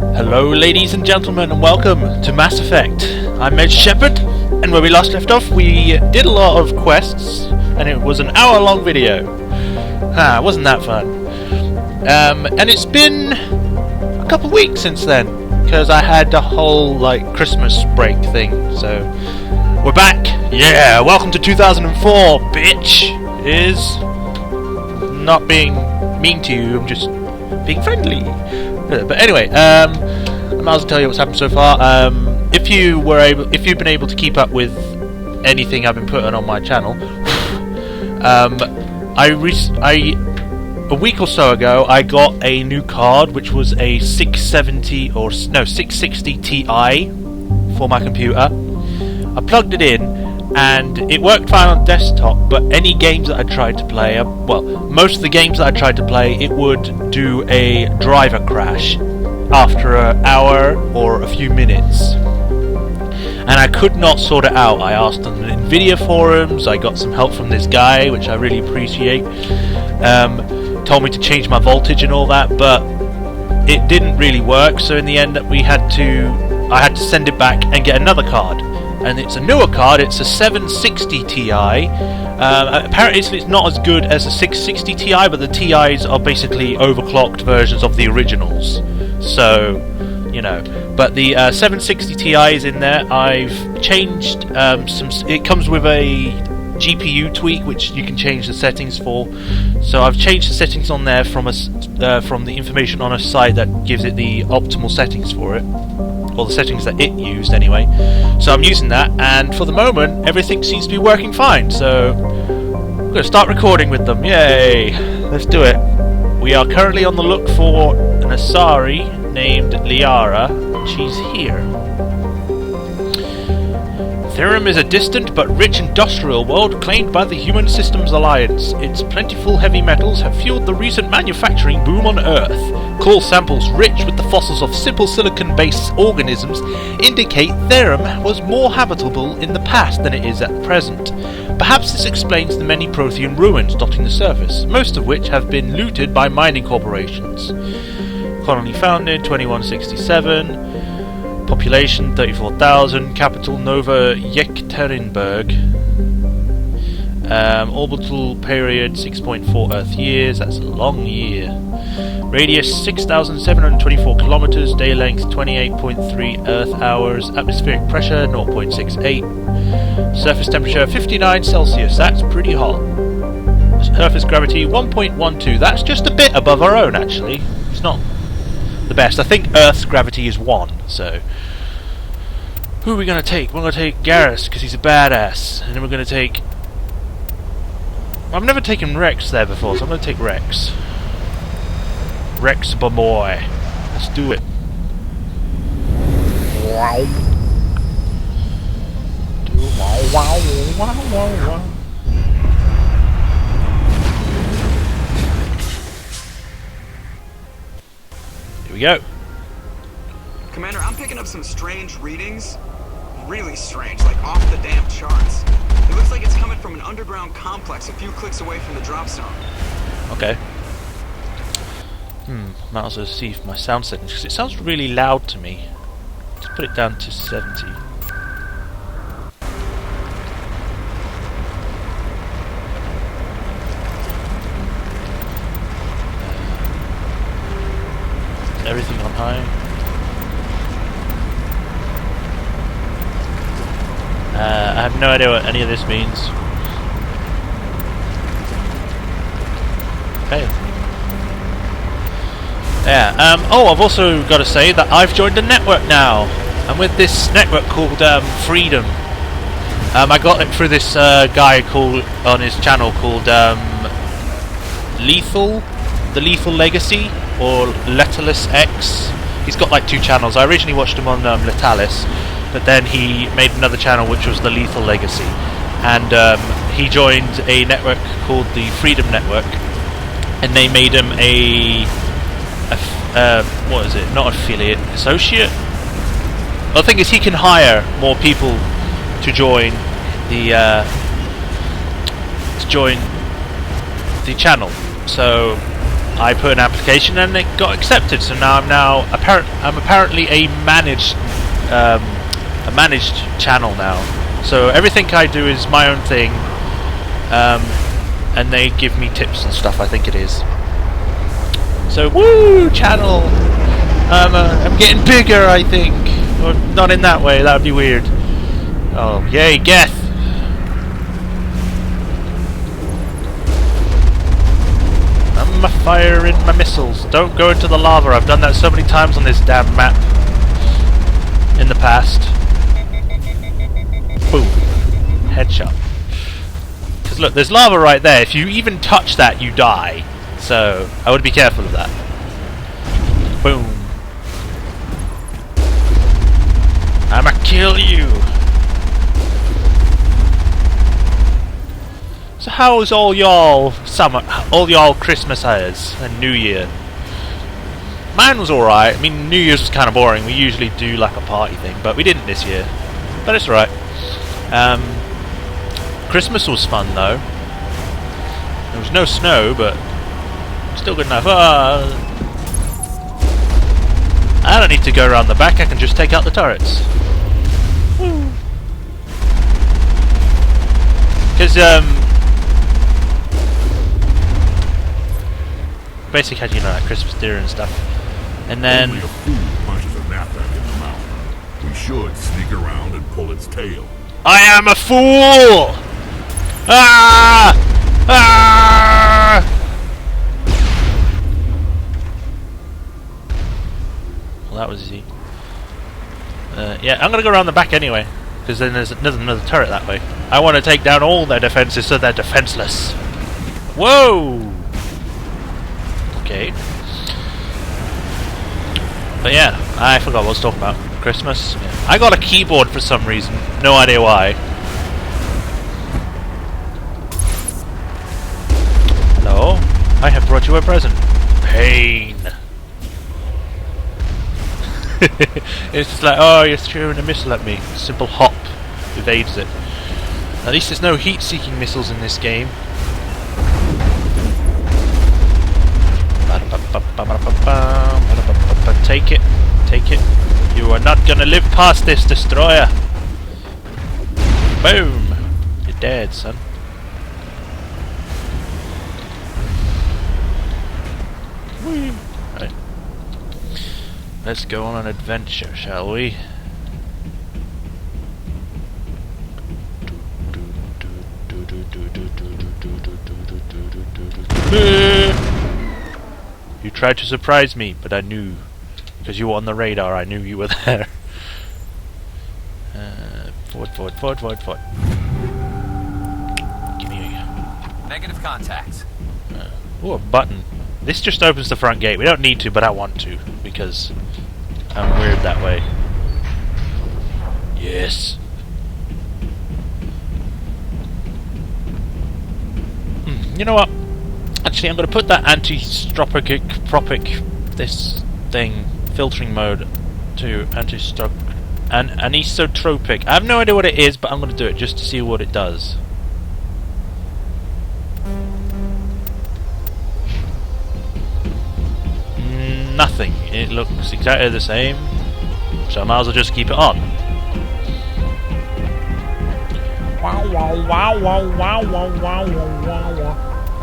Hello ladies and gentlemen and welcome to Mass Effect. I'm Majorshepard, and where we last left off we did a lot of quests and it was an hour-long video. Wasn't that fun? And it's been a couple of weeks since then, because I had the whole Christmas break thing, so we're back. Yeah, welcome to 2004, bitch. Is not being mean to you, I'm just being friendly. But anyway, I might as well tell you what's happened so far. If you've been able to keep up with anything I've been putting on my channel, a week or so ago I got a new card, which was a 660 Ti for my computer. I plugged it in, and it worked fine on desktop, but any games that I tried to play, most of the games that I tried to play, it would do a driver crash after an hour or a few minutes. And I could not sort it out. I asked on the NVIDIA forums, I got some help from this guy, which I really appreciate. Told me to change my voltage and all that, but it didn't really work, so in the end I had to send it back and get another card. And it's a newer card, it's a 760 Ti. Apparently it's not as good as a 660 Ti, but the Ti's are basically overclocked versions of the originals. So, you know. But the 760 Ti is in there. I've changed it comes with a GPU tweak, which you can change the settings for. So I've changed the settings on there from the information on a site that gives it the optimal settings for it. Or the settings that it used anyway. So I'm using that, and for the moment everything seems to be working fine, so I'm going to start recording with them. Yay! Let's do it. We are currently on the look for an Asari named Liara. She's here. Therum is a distant but rich industrial world claimed by the Human Systems Alliance. Its plentiful heavy metals have fueled the recent manufacturing boom on Earth. Core samples rich with the fossils of simple silicon-based organisms indicate Therum was more habitable in the past than it is at present. Perhaps this explains the many prothean ruins dotting the surface, most of which have been looted by mining corporations. Colony founded 2167. Population 34,000, capital Nova Yekaterinburg. Orbital period 6.4 Earth years, that's a long year. Radius 6,724 kilometers, day length 28.3 Earth hours, atmospheric pressure 0.68, surface temperature 59 Celsius, that's pretty hot. Surface gravity 1.12, that's just a bit above our own actually, it's not the best. I think Earth's gravity is 1, so who are we going to take? We're going to take Garrus, because he's a badass, and then we're going to take... I've never taken Rex there before, so I'm going to take Rex. Rex boy. Let's do it. Wow. Wow. Here we go. Commander, I'm picking up some strange readings. Really strange, like off the damn charts. It looks like it's coming from an underground complex a few clicks away from the drop zone. Okay. Might as well see if my sound settings, because it sounds really loud to me. Let's put it down to 70. Everything on high. I have no idea what any of this means. Okay. Yeah, I've also got to say that I've joined a network now. I'm with this network called Freedom. I got it through this guy on his channel called The Lethal Legacy, or Letalis X. He's got like 2 channels. I originally watched him on Letalis, but then he made another channel which was The Lethal Legacy, and he joined a network called the Freedom Network, and they made him what is it? Not affiliate, associate? Well, the thing is, he can hire more people to join the channel. So I put an application and it got accepted. So now I'm apparently a managed channel now. So everything I do is my own thing, and they give me tips and stuff. I think it is. So woo, channel. I'm getting bigger, I think. Or not in that way. That would be weird. Oh, yay, Geth! I'm firing my missiles. Don't go into the lava. I've done that so many times on this damn map in the past. Boom. Headshot. Because look, there's lava right there. If you even touch that, you die. So, I would be careful of that. Boom. I'ma kill you! So how's all y'all Christmas and New Year? Mine was alright. I mean, New Year's was kind of boring. We usually do like a party thing, but we didn't this year. But it's alright. Christmas was fun though. There was no snow, but still good enough. I don't need to go around the back. I can just take out the turrets. Because basically had, you know, like Christmas dinner and stuff, and then only a fool punches a knapsack in the mouth. We should sneak around and pull its tail. I am a fool! Ah! Ah! Well, that was easy. Yeah, I'm gonna go around the back anyway, because then there's another turret that way. I want to take down all their defenses so they're defenseless. Whoa! Okay. But yeah, I forgot what I was talking about. Christmas. Yeah. I got a keyboard for some reason. No idea why. Hello? I have brought you a present. Pain. It's just like, oh, you're throwing a missile at me. Simple hop evades it. At least there's no heat-seeking missiles in this game. Take it. Take it. You are not gonna live past this destroyer. Boom. You're dead, son. Whee. Right. Let's go on an adventure, shall we? You tried to surprise me, but I knew. Because you were on the radar, I knew you were there. Forward. Give me a... Negative contact. Oh, a button. This just opens the front gate. We don't need to, but I want to. Because I'm weird that way. Yes. You know what? Actually, I'm going to put that this thing, filtering mode, to anisotropic. I have no idea what it is, but I'm going to do it just to see what it does. Nothing. It looks exactly the same, so I might as well just keep it on.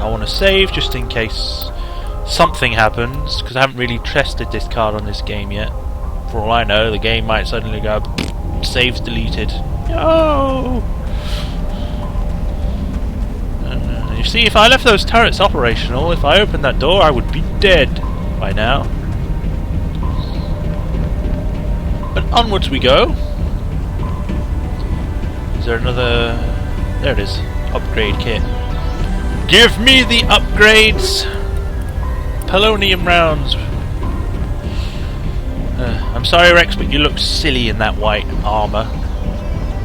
I want to save just in case something happens, because I haven't really tested this card on this game yet. For all I know, the game might suddenly go, saves deleted. No! You see, if I left those turrets operational, if I opened that door, I would be dead by now. But onwards we go. Is there another... There it is. Upgrade kit. Give me the upgrades! Polonium rounds. I'm sorry, Rex, but you look silly in that white armour.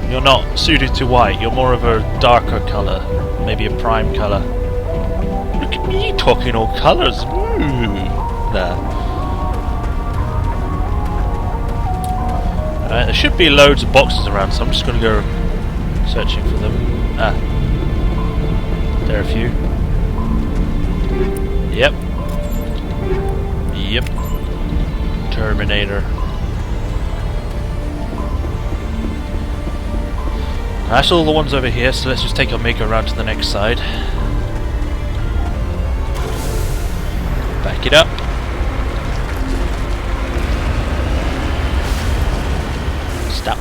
You're not suited to white. You're more of a darker colour. Maybe a prime colour. Look at me talking all colours. There. There should be loads of boxes around, so I'm just going to go searching for them. There are a few. Yep. Yep. Terminator. That's all the ones over here, so let's just take our maker around to the next side. Back it up. Stop.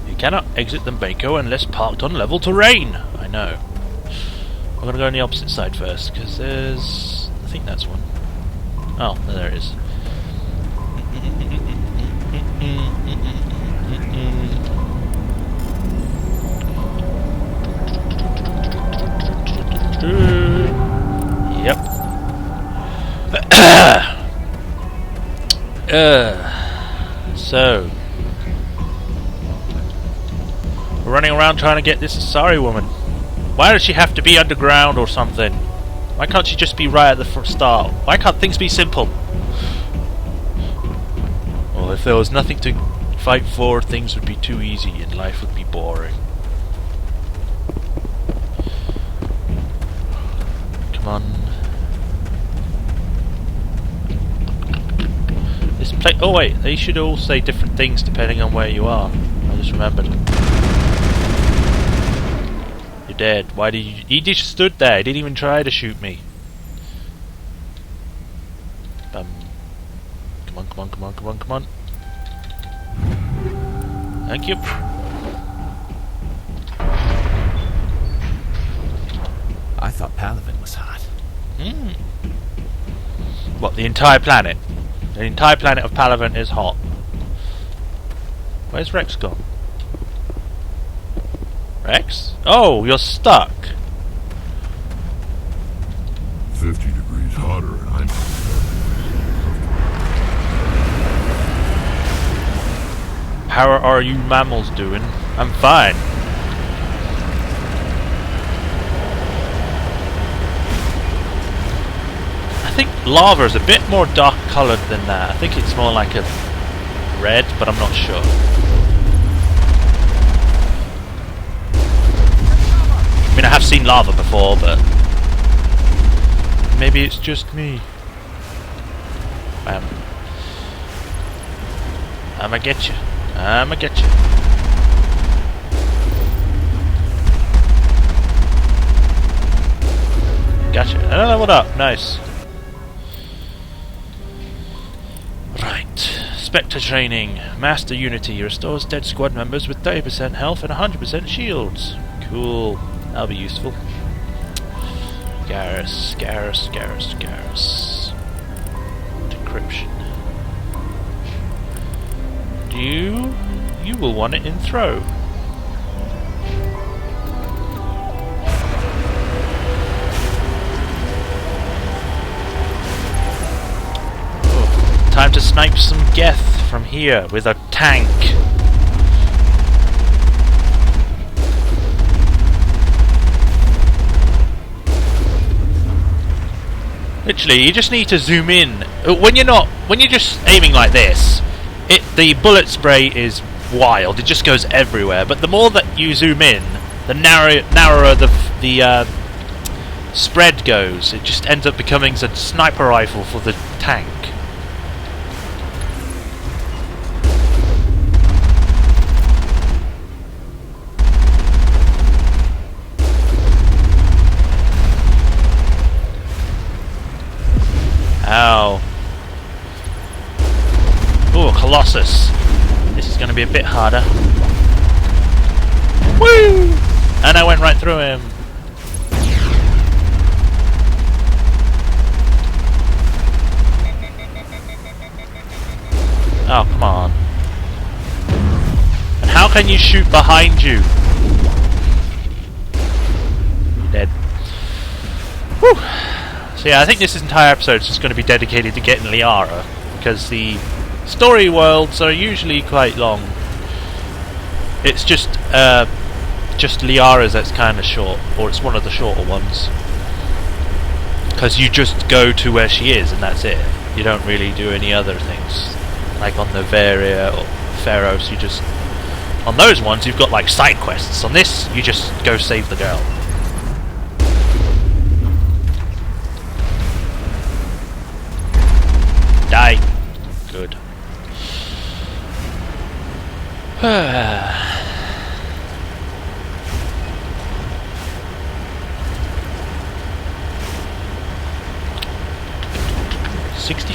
You cannot exit the Mako unless parked on level terrain. I know. I'm gonna go on the opposite side first, because there's... I think that's one. Oh, there it is. Yep. So we're running around trying to get this Asari woman. Why does she have to be underground or something? Why can't she just be right at the start? Why can't things be simple? Well, if there was nothing to fight for, things would be too easy and life would be boring. Come on. This place. Oh wait, they should all say different things depending on where you are. I just remembered. You're dead. Why did you... He just stood there. He didn't even try to shoot me. Come on, come on, come on, come on, come on. Thank you. I thought Palaven was hot. What, the entire planet? The entire planet of Palaven is hot. Where's Rex gone? Rex? Oh, you're stuck. 50 degrees hotter and I'm... How are you mammals doing? I'm fine. I think lava is a bit more dark coloured than that. I think it's more like a red, but I'm not sure. I mean, I have seen lava before, but maybe it's just me. I'ma get you. I'ma get you. Gotcha. And I leveled up. Nice. Right. Spectre training. Master Unity restores dead squad members with 30% health and 100% shields. Cool. That'll be useful. Garrus. Decryption. You will want it in throw. Oh, time to snipe some Geth from here with a tank. Literally, you just need to zoom in. When you're just aiming like this, the bullet spray is wild. It just goes everywhere. But the more that you zoom in, the narrower the spread goes. It just ends up becoming a sniper rifle for the tank. Ow. Ooh, Colossus. This is going to be a bit harder. Woo! And I went right through him. Oh, come on. And how can you shoot behind you? You're dead. Whew. So yeah, I think this entire episode is just going to be dedicated to getting Liara, because the story worlds are usually quite long. It's just Liara's that's kind of short, or it's one of the shorter ones, because you just go to where she is and that's it. You don't really do any other things, like on the Varia or Pharos. You just, on those ones you've got like side quests. On this, you just go save the girl. $60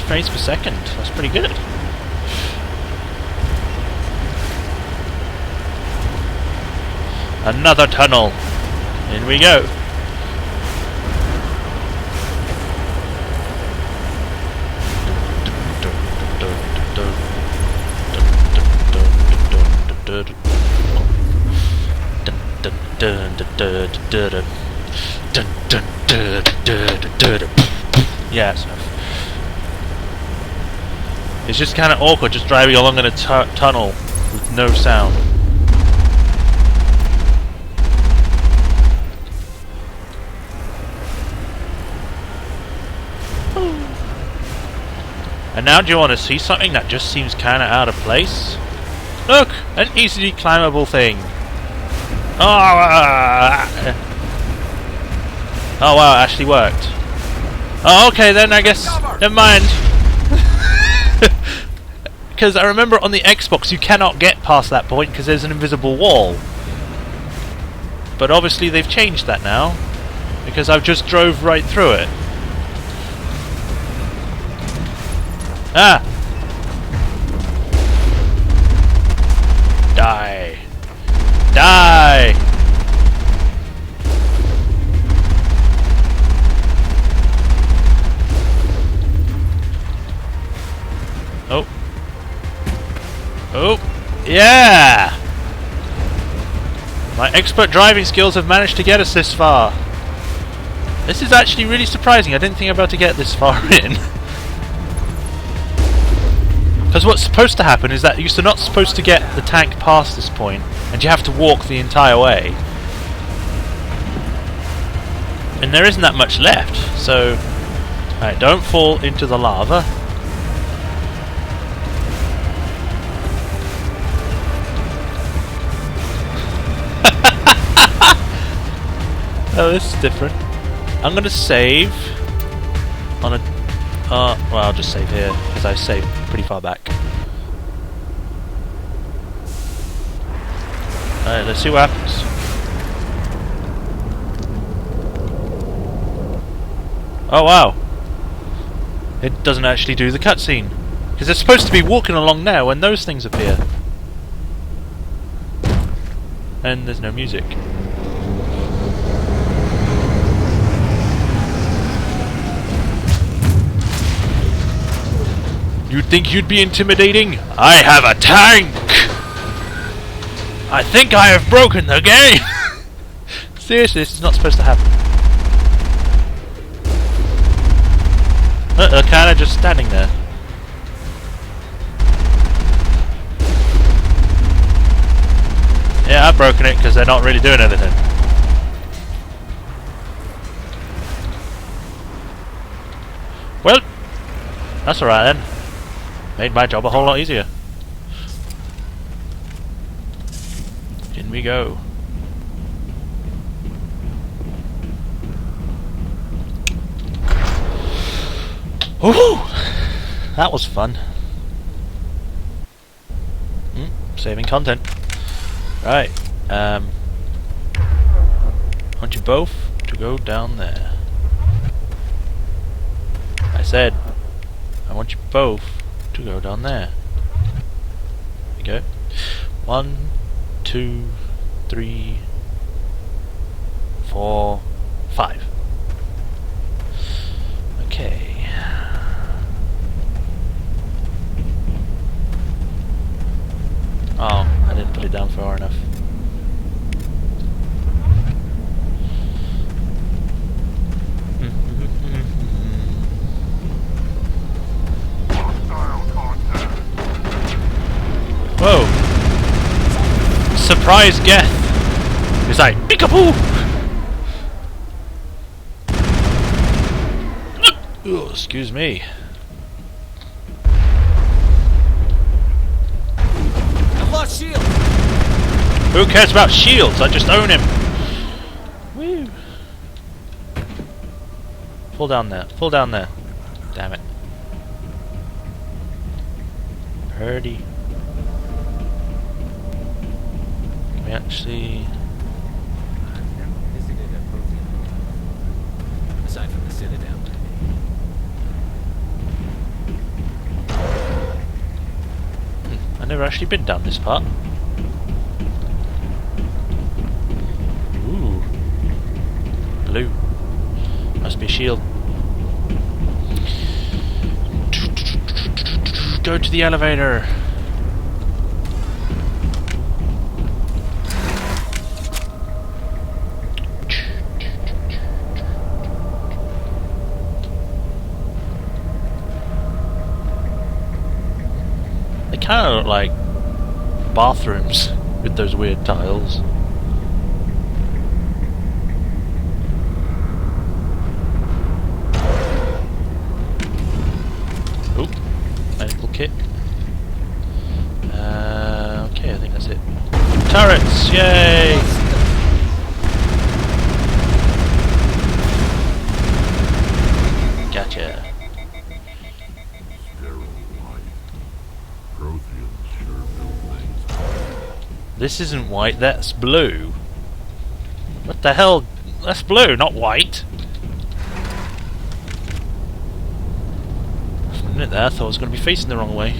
frames per second. That's pretty good. Another tunnel. In we go. Yeah, it's enough. It's just kind of awkward just driving along in a tunnel with no sound. And now do you want to see something that just seems kind of out of place? Look! An easily climbable thing. Oh wow, it actually worked. Oh, okay then, I guess. Never mind. Because I remember on the Xbox you cannot get past that point because there's an invisible wall. But obviously they've changed that now. Because I've just drove right through it. Ah! Die! Die! Oh. Oh! Yeah! My expert driving skills have managed to get us this far. This is actually really surprising. I didn't think I was about to get this far in. Because what's supposed to happen is that you're not supposed to get the tank past this point, and you have to walk the entire way. And there isn't that much left, so... Alright, don't fall into the lava. Oh, this is different. I'm gonna save on a... well, I'll just save here, because I saved pretty far back. Alright, let's see what happens. Oh wow! It doesn't actually do the cutscene. Because they're supposed to be walking along now when those things appear. And there's no music. You'd think you'd be intimidating? I have a tank! I think I have broken the game! Seriously, this is not supposed to happen. They're kinda just standing there. Yeah, I've broken it because they're not really doing anything. Well, that's alright then. Made my job a whole lot easier. In we go. Ooh, that was fun. Saving content. Right. I want you both to go down there. I said, I want you both to go down there. There you go. 1, 2, 3, 4, 5. Okay. Oh, I didn't put it down far enough. Whoa! Surprise Geth! He's like, peekaboo! Oh, excuse me. I've lost shield. Who cares about shields? I just own him! Woo! Fall down there. Fall down there. Damn it. we actually... I've never visited a prothean. Aside from the Citadel. I've never actually been down this part. Ooh. Blue. Must be a shield. Go to the elevator. They kind of look like bathrooms with those weird tiles. Oh, medical kit. Okay, I think that's it. Turrets! Yay! Gotcha. Sterile light. Protheans sure build things. This isn't white, that's blue. What the hell? That's blue, not white. For a minute there, I thought I was going to be facing the wrong way.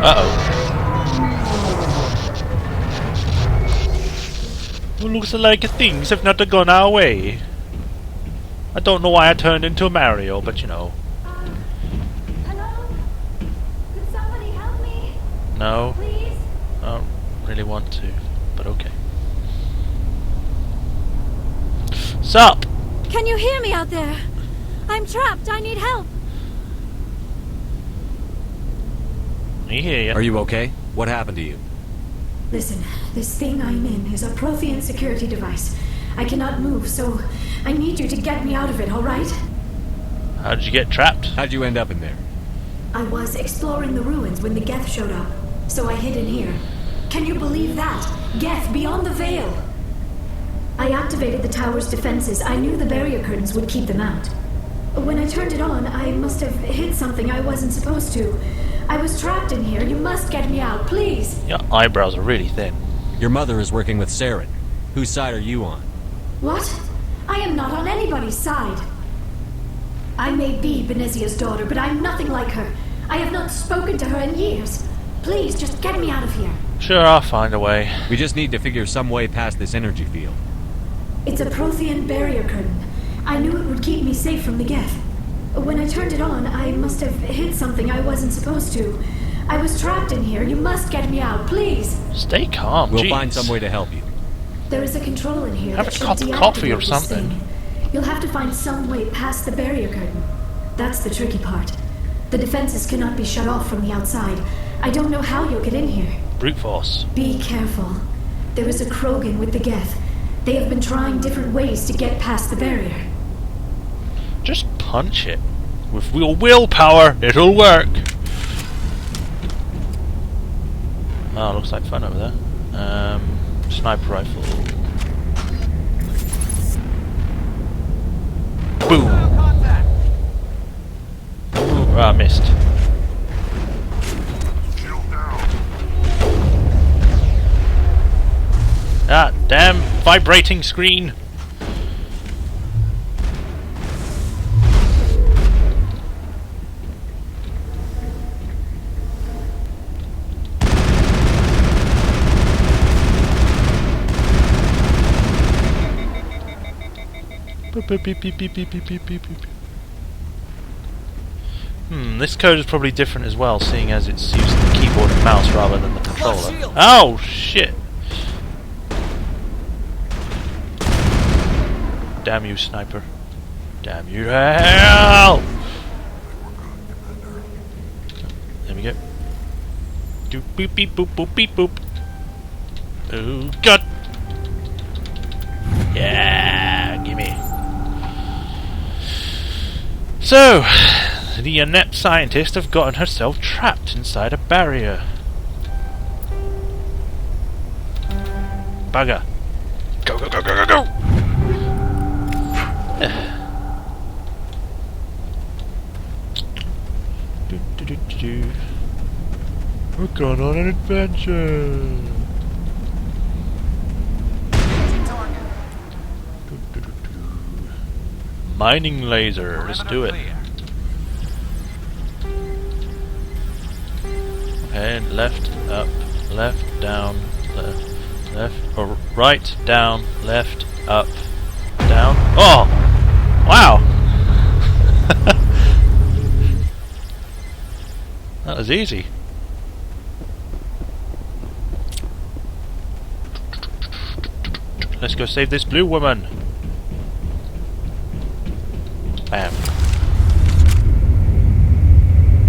Uh-oh. Well, looks like things have not gone our way. I don't know why I turned into a Mario, but you know. Hello? Could somebody help me? No, Please? I don't really want to, but okay. Sup? Can you hear me out there? I'm trapped. I need help. I hear ya. Are you okay? What happened to you? Listen, this thing I'm in is a prothean security device. I cannot move, so I need you to get me out of it, all right? How did you get trapped? How'd you end up in there? I was exploring the ruins when the Geth showed up, so I hid in here. Can you believe that? Geth, beyond the veil! I activated the tower's defenses. I knew the barrier curtains would keep them out. When I turned it on, I must have hit something I wasn't supposed to. I was trapped in here. You must get me out, please! Your eyebrows are really thin. Your mother is working with Saren. Whose side are you on? What? I am not on anybody's side. I may be Benezia's daughter, but I'm nothing like her. I have not spoken to her in years. Please, just get me out of here. Sure, I'll find a way. We just need to figure some way past this energy field. It's a prothean barrier curtain. I knew it would keep me safe from the Geth. When I turned it on, I must have hit something I wasn't supposed to. I was trapped in here. You must get me out, please. Stay calm, We'll jeez. find some way to help you. There is a control in here Have that a should cup of deactivate coffee or this something. thing. You'll have to find some way past the barrier curtain. That's the tricky part. The defenses cannot be shut off from the outside. I don't know how you'll get in here. Brute force. Be careful. There is a Krogan with the Geth. They have been trying different ways to get past the barrier. Just punch it. With real willpower, it'll work. Oh, looks like fun over there. Sniper rifle. Boom. Ooh, I missed. Shield down. Ah, damn vibrating screen. This code is probably different as well, seeing as it's using the keyboard and mouse rather than the controller. Oh, shit! Damn you, sniper. Damn you to hell! There we go. Doop boop beep boop boop beep boop. Oh, God! Yeah, gimme. So, the inept scientist have gotten herself trapped inside a barrier. Bugger. Go, go, go, go, go, go! Do, do, do, do, do. We're going on an adventure. Mining laser. Let's do it. And left, up, left, down, left, or right, down, left, up, down. Oh! Wow! That was easy. Let's go save this blue woman. Bam.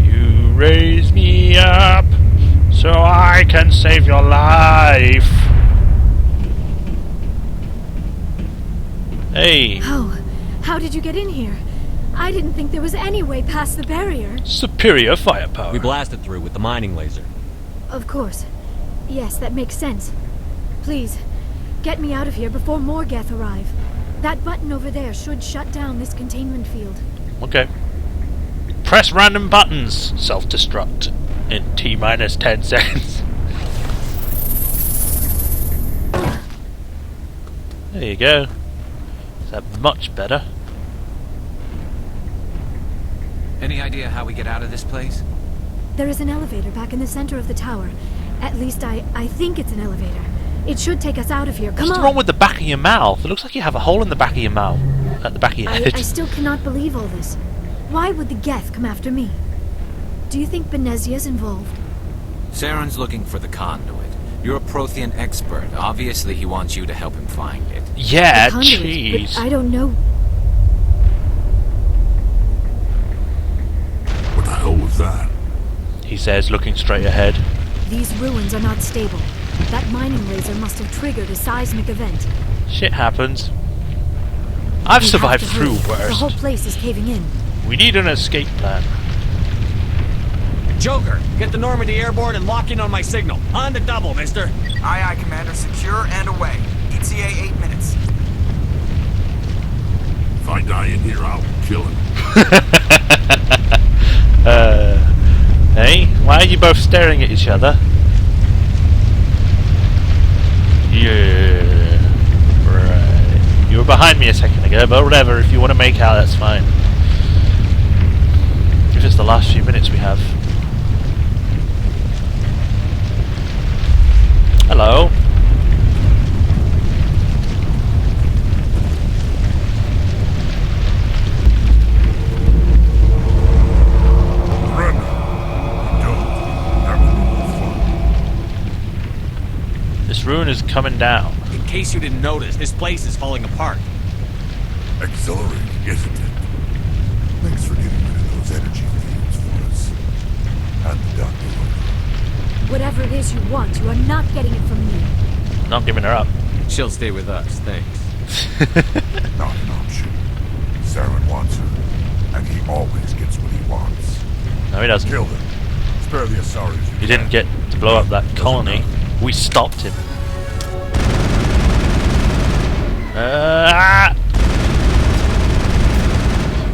You raise me up so I can save your life. Hey. Oh, how did you get in here? I didn't think there was any way past the barrier. Superior firepower. We blasted through with the mining laser. Of course. Yes, that makes sense. Please, get me out of here before more Geth arrive. That button over there should shut down this containment field. Okay. Press random buttons. Self-destruct in T-minus 10 seconds. There you go. Is that much better? Any idea how we get out of this place? There is an elevator back in the center of the tower. At least I think it's an elevator. It should take us out of here. Come on. What's wrong with the back of your mouth? It looks like you have a hole in the back of your mouth. At the back of your head. I still cannot believe all this. Why would the Geth come after me? Do you think Benezia's involved? Saren's looking for the conduit. You're a prothean expert. Obviously he wants you to help him find it. Yeah, The conduit, jeez. but I don't know. What the hell was that? He says, looking straight ahead. These ruins are not stable. That mining laser must have triggered a seismic event. Shit happens. I've We survived have to through hurry. The whole worse. place is caving in. We need an escape plan. Joker, get the Normandy airborne and lock in on my signal. On the double, mister. Aye, aye, Commander. Secure and away. ETA 8 minutes. If I die in here, I'll kill him. Hey, why are you both staring at each other? Yeah, right. You were behind me a second ago, but whatever. If you want to make out, that's fine. If it's the last few minutes we have. Hello. Run! Don't. That will be more fun. This ruin is coming down. In case you didn't notice, this place is falling apart. Exhilarating, isn't it? Thanks for getting rid of those energy fields for us. And the doctor. Whatever it is you want, you are not getting it from me. Not giving her up. She'll stay with us, thanks. Not an option. Saren wants her, and he always gets what he wants. No, he doesn't. Kill them. Spare the Asaris. He didn't get to blow up that colony. We stopped him.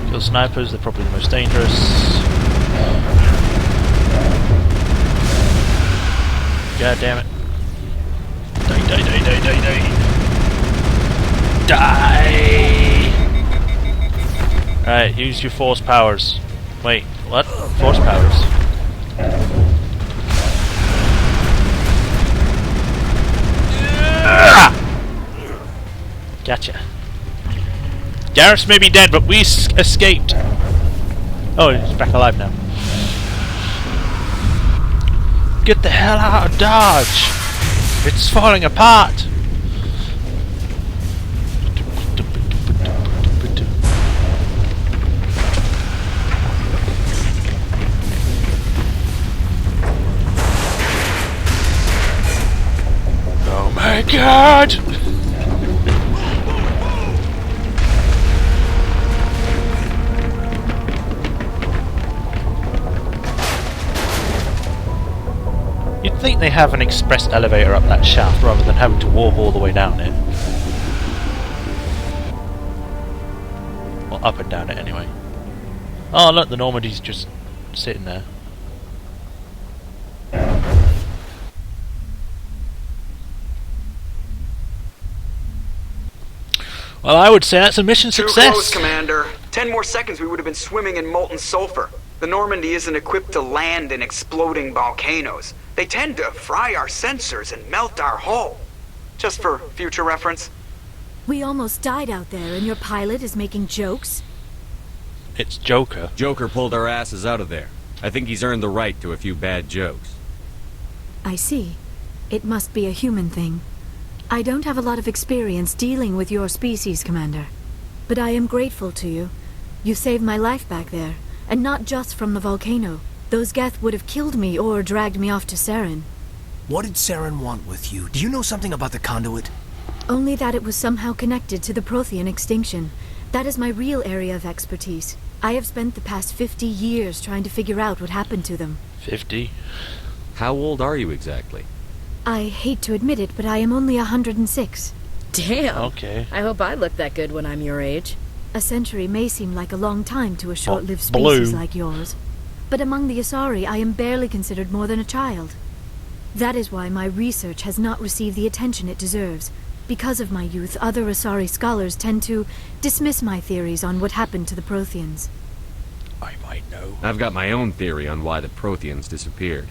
Kill snipers, they're probably the most dangerous. God damn it. Die, die, die, die, die, die. Die! Alright, use your force powers. Wait, what? Force powers? Gotcha. Garrus may be dead, but we escaped. Oh, he's back alive now. Get the hell out of Dodge! It's falling apart! Oh my god! You'd think they have an express elevator up that shaft rather than having to walk all the way down it. Or up and down it anyway. Oh look, the Normandy's just sitting there. Well, I would say that's a mission Too success. close, Commander. 10 more seconds we would have been swimming in molten sulfur. The Normandy isn't equipped to land in exploding volcanoes. They tend to fry our sensors and melt our hull. Just for future reference. We almost died out there, and your pilot is making jokes? It's Joker. Joker pulled our asses out of there. I think he's earned the right to a few bad jokes. I see. It must be a human thing. I don't have a lot of experience dealing with your species, Commander. But I am grateful to you. You saved my life back there, and not just from the volcano. Those Geth would have killed me or dragged me off to Saren. What did Saren want with you? Do you know something about the conduit? Only that it was somehow connected to the prothean extinction. That is my real area of expertise. I have spent the past 50 years trying to figure out what happened to them. 50? How old are you exactly? I hate to admit it, but I am only 106. Damn. Okay. I hope I look that good when I'm your age. A century may seem like a long time to a short-lived blue. species like yours. But among the Asari, I am barely considered more than a child. That is why my research has not received the attention it deserves. Because of my youth, other Asari scholars tend to dismiss my theories on what happened to the Protheans. I might know. I've got my own theory on why the Protheans disappeared.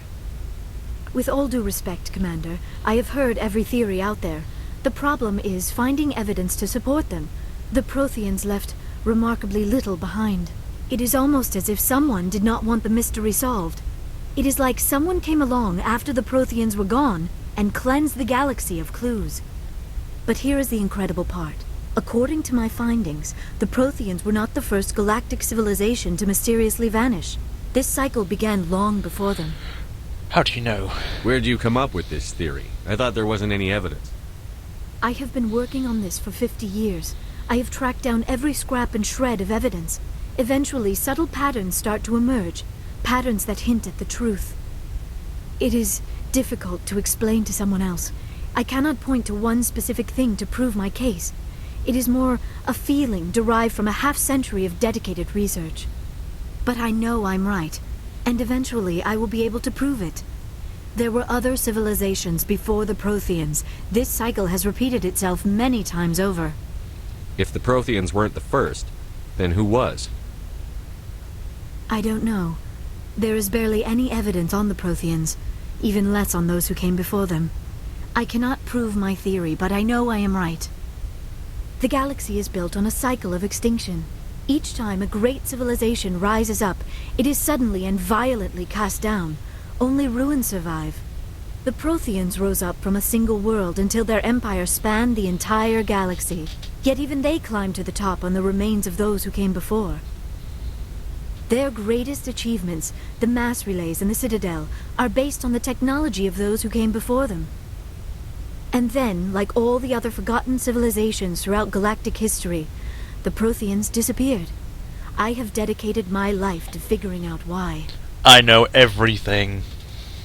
With all due respect, Commander, I have heard every theory out there. The problem is finding evidence to support them. The Protheans left remarkably little behind. It is almost as if someone did not want the mystery solved. It is like someone came along after the Protheans were gone and cleansed the galaxy of clues. But here is the incredible part. According to my findings, the Protheans were not the first galactic civilization to mysteriously vanish. This cycle began long before them. How do you know? Where'd you come up with this theory? I thought there wasn't any evidence. I have been working on this for 50 years. I have tracked down every scrap and shred of evidence. Eventually, subtle patterns start to emerge. Patterns that hint at the truth. It is difficult to explain to someone else. I cannot point to one specific thing to prove my case. It is more a feeling derived from a half-century of dedicated research. But I know I'm right, and eventually I will be able to prove it. There were other civilizations before the Protheans. This cycle has repeated itself many times over. If the Protheans weren't the first, then who was? I don't know. There is barely any evidence on the Protheans, even less on those who came before them. I cannot prove my theory, but I know I am right. The galaxy is built on a cycle of extinction. Each time a great civilization rises up, it is suddenly and violently cast down. Only ruins survive. The Protheans rose up from a single world until their empire spanned the entire galaxy. Yet even they climbed to the top on the remains of those who came before. Their greatest achievements, the mass relays and the Citadel, are based on the technology of those who came before them. And then, like all the other forgotten civilizations throughout galactic history, the Protheans disappeared. I have dedicated my life to figuring out why. I know everything.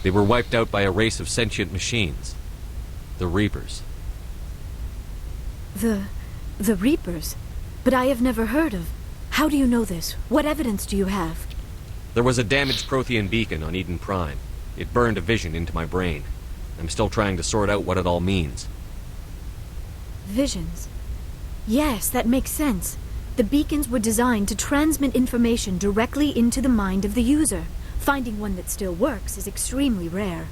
They were wiped out by a race of sentient machines. The Reapers. The Reapers? But I have never heard of. How do you know this? What evidence do you have? There was a damaged Prothean beacon on Eden Prime. It burned a vision into my brain. I'm still trying to sort out what it all means. Visions. Yes, that makes sense. The beacons were designed to transmit information directly into the mind of the user. Finding one that still works is extremely rare.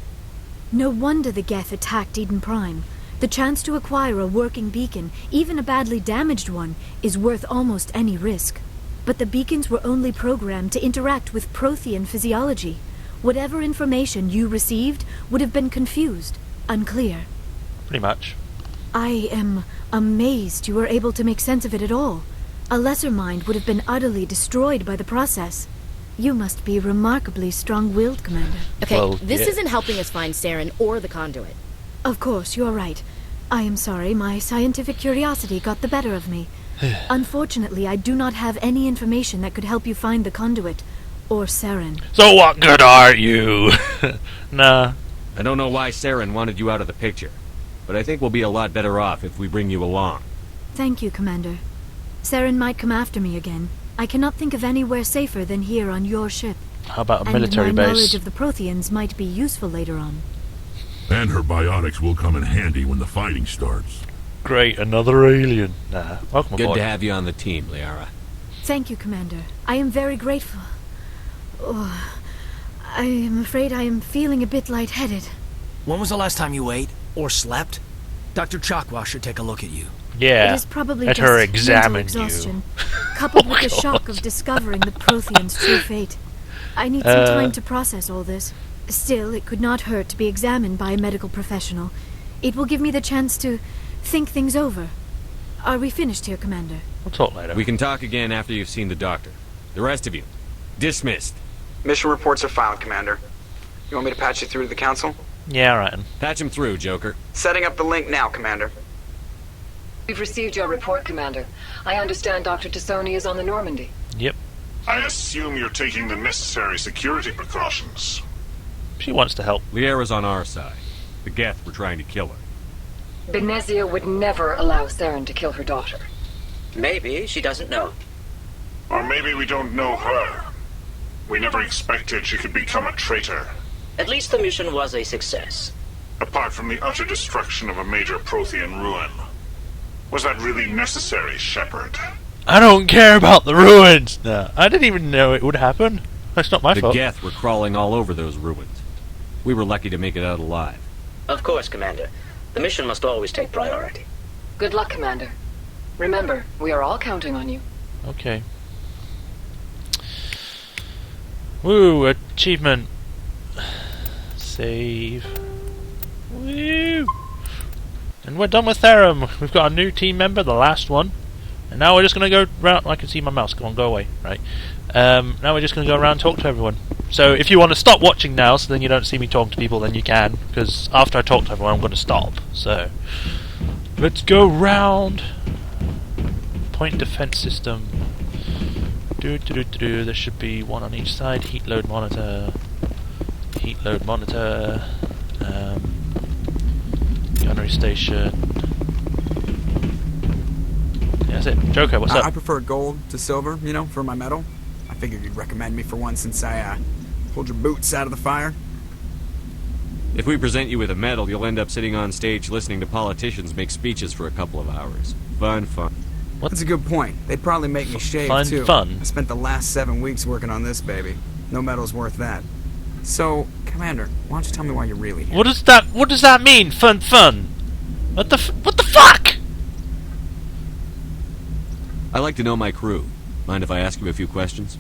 No wonder the Geth attacked Eden Prime. The chance to acquire a working beacon, even a badly damaged one, is worth almost any risk. But the beacons were only programmed to interact with Prothean physiology. Whatever information you received would have been confused, unclear. Pretty much. I am amazed you were able to make sense of it at all. A lesser mind would have been utterly destroyed by the process. You must be remarkably strong-willed, Commander. Okay, Well, this yeah. isn't helping us find Saren or the conduit. Of course, you're right. I am sorry, my scientific curiosity got the better of me. Unfortunately, I do not have any information that could help you find the conduit, or Saren. So what good are you? Nah. I don't know why Saren wanted you out of the picture, but I think we'll be a lot better off if we bring you along. Thank you, Commander. Saren might come after me again. I cannot think of anywhere safer than here on your ship. How about a And military my base? knowledge of the Protheans might be useful later on. And her biotics will come in handy when the fighting starts. Great, another alien. Nah, welcome Good aboard. to have you on the team, Liara. Thank you, Commander. I am very grateful. Oh, I am afraid I am feeling a bit lightheaded. When was the last time you ate or slept? Dr. Chakwa should take a look at you. Yeah, It is probably let just her mental examine exhaustion, you. coupled with Oh, the shock God. of discovering the Prothean's true fate. I need some time to process all this. Still, it could not hurt to be examined by a medical professional. It will give me the chance to think things over. Are we finished here, Commander? We'll talk later. We can talk again after you've seen the doctor. The rest of you, dismissed. Mission reports are filed, Commander. You want me to patch you through to the Council? Yeah, alright. Patch him through, Joker. Setting up the link now, Commander. We've received your report, Commander. I understand Dr. T'Soni is on the Normandy. Yep. I assume you're taking the necessary security precautions. She wants to help. Liara's on our side. The Geth were trying to kill her. Benezia would never allow Saren to kill her daughter. Maybe she doesn't know. Or maybe we don't know her. We never expected she could become a traitor. At least the mission was a success. Apart from the utter destruction of a major prothean ruin. Was that really necessary, Shepard? I don't care about the ruins! No, I didn't even know it would happen. That's not my The fault. Geth were crawling all over those ruins. We were lucky to make it out alive. Of course, Commander. The mission must always take priority. Good luck, Commander. Remember, we are all counting on you. Okay. Woo, achievement. Save. Woo! And we're done with Therum. We've got a new team member, the last one. And now we're just going to go round. I can see my mouse. Come on, go away. Right. Now we're just going to go around and talk to everyone. So if you want to stop watching now, so then you don't see me talking to people, then you can. Because after I talk to everyone, I'm going to stop. So let's go round. Point defense system. There should be one on each side. Heat load monitor. Heat load monitor. Gunnery station. Yeah, that's it. Joker, what's up? I prefer gold to silver, you know, for my medal. I figured you'd recommend me for one since I pulled your boots out of the fire. If we present you with a medal, you'll end up sitting on stage listening to politicians make speeches for a couple of hours. Fun. That's a good point. They'd probably make me shave, too. Fun. I spent the last 7 weeks working on this baby. No medal's worth that. So, Commander, why don't you tell me why you're really here? What does that mean? Fun. What the fuck? I like to know my crew. Mind if I ask you a few questions?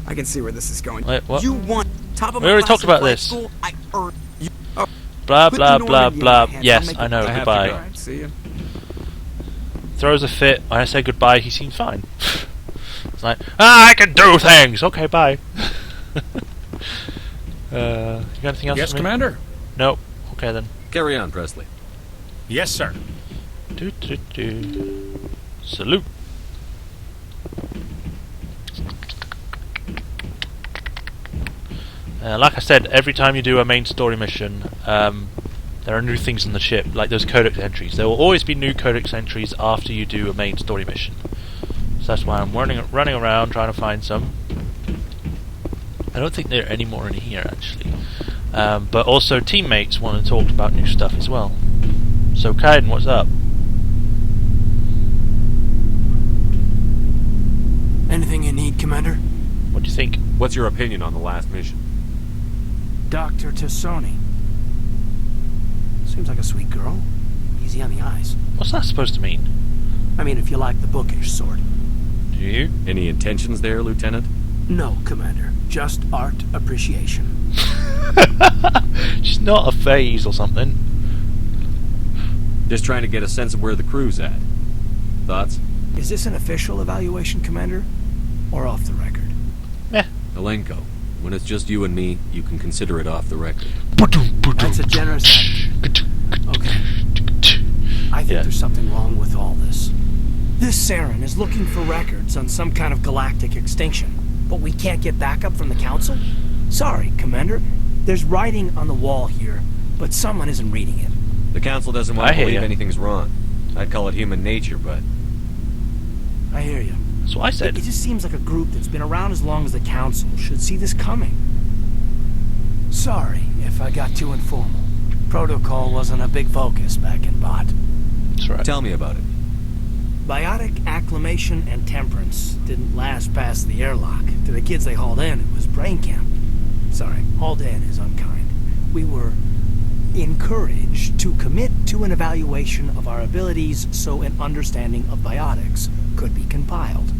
I can see where this is going. Wait, what? You want top of We my already class talked about in flight this. school? I earned you. Oh, Blah put blah the blah Normandy in blah. my hands. Yes, I'll make I know. I have to Goodbye. go. Alright, see ya. Throws a fit. When I say goodbye, he seems fine. It's like, I can do things. Okay, bye. You got anything else? Yes, for me? Commander. Nope. Okay then. Carry on, Presley. Yes, sir. Salute. Like I said, every time you do a main story mission, there are new things on the ship, like those codex entries. There will always be new codex entries after you do a main story mission. So that's why I'm running around trying to find some. I don't think there are any more in here, actually. But also teammates want to talk about new stuff as well. So Kaiden, what's up? Anything you need, Commander? What do you think? What's your opinion on the last mission? Dr. T'Soni. Seems like a sweet girl. Easy on the eyes. What's that supposed to mean? I mean, if you like the bookish sort. Do you? Any intentions there, Lieutenant? No, Commander. Just art appreciation. She's not a phase or something. Just trying to get a sense of where the crew's at. Thoughts? Is this an official evaluation, Commander? Or off the record? Meh. Alenko, when it's just you and me, you can consider it off the record. That's a generous act. Okay. I think there's something wrong with all this. This Saren is looking for records on some kind of galactic extinction, but we can't get backup from the Council? Sorry, Commander. There's writing on the wall here, but someone isn't reading it. The Council doesn't want I to hear believe ya. anything's wrong. I'd call it human nature, but... I hear you. That's what I said. It just seems like a group that's been around as long as the Council should see this coming. Sorry if I got too informal. Protocol wasn't a big focus back in Bot. That's right. Tell me about it. Biotic acclimation and temperance didn't last past the airlock. To the kids they hauled in, it was brain camp. Sorry, hauled in is unkind. We were encouraged to commit to an evaluation of our abilities so an understanding of biotics could be compiled.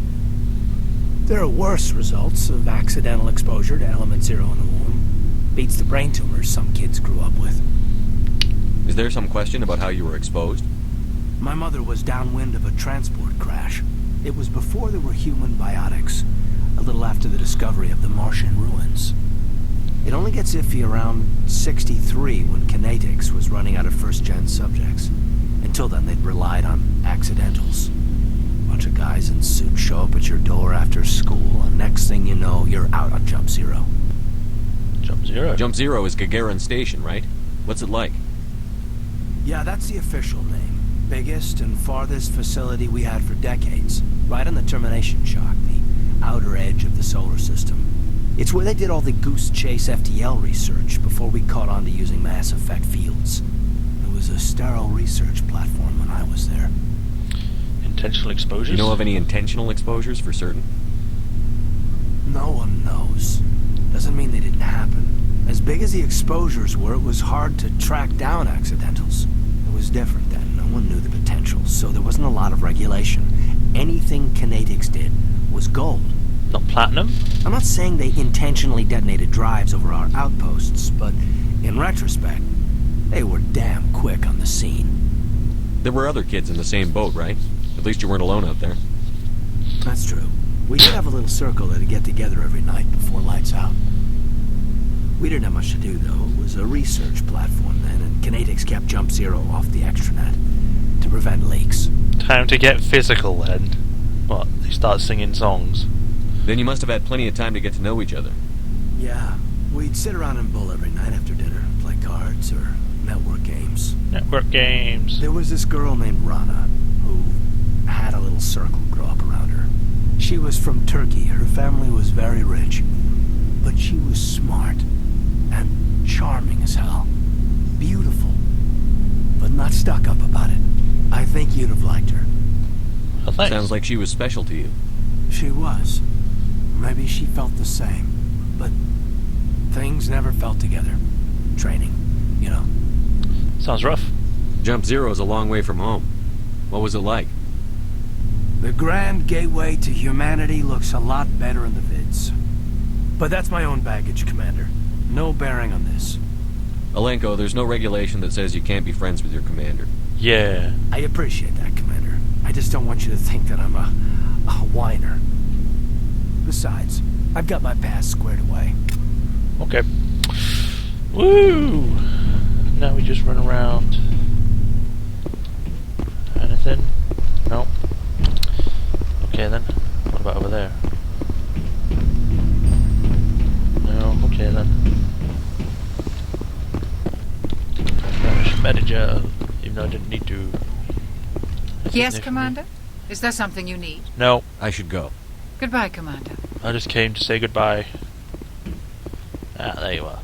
There are worse results of accidental exposure to element 0 in the womb. Beats the brain tumors some kids grew up with. Is there some question about how you were exposed? My mother was downwind of a transport crash. It was before there were human biotics, a little after the discovery of the Martian ruins. It only gets iffy around 63 when Kinetics was running out of first-gen subjects. Until then, they'd relied on accidentals. A bunch of guys in suits show up at your door after school, and next thing you know, you're out on Jump Zero. Jump Zero? Jump Zero is Gagarin Station, right? What's it like? Yeah, that's the official name. Biggest and farthest facility we had for decades. Right on the termination shock, the outer edge of the solar system. It's where they did all the Goose Chase FTL research before we caught on to using mass effect fields. It was a sterile research platform when I was there. Intentional exposures? You know of any intentional exposures for certain? No one knows. Doesn't mean they didn't happen. As big as the exposures were, it was hard to track down accidentals. It was different then. No one knew the potential, so there wasn't a lot of regulation. Anything Kinetics did was gold. Not platinum? I'm not saying they intentionally detonated drives over our outposts, but in retrospect, they were damn quick on the scene. There were other kids in the same boat, right? At least you weren't alone out there. That's true. We did have a little circle that'd get together every night before lights out. We didn't have much to do, though. It was a research platform then, and Kinetics kept Jump Zero off the extranet to prevent leaks. Time to get physical, then. What, they start singing songs? Then you must have had plenty of time to get to know each other. Yeah, we'd sit around and bull every night after dinner, play cards or network games. Network games. There was this girl named Rana, who had a little circle grow up around her. She was from Turkey. Her family was very rich, but she was smart and charming as hell. Beautiful, but not stuck up about it. I think you'd have liked her. Well, thanks. Sounds like she was special to you. She was. Maybe she felt the same, but things never felt together. Training, you know. Sounds rough. Jump Zero's a long way from home. What was it like? The grand gateway to humanity looks a lot better in the vids. But that's my own baggage, Commander. No bearing on this. Alenko, there's no regulation that says you can't be friends with your commander. Yeah. I appreciate that, Commander. I just don't want you to think that I'm a whiner. Besides, I've got my past squared away. Okay. Woo! Now we just run around. Anything? Nope. Okay then. What about over there? No. Okay then. Manager, even though I didn't need to. Yes, Commander? Is there something you need? No. I should go. Goodbye, Commander. I just came to say goodbye. Ah, there you are.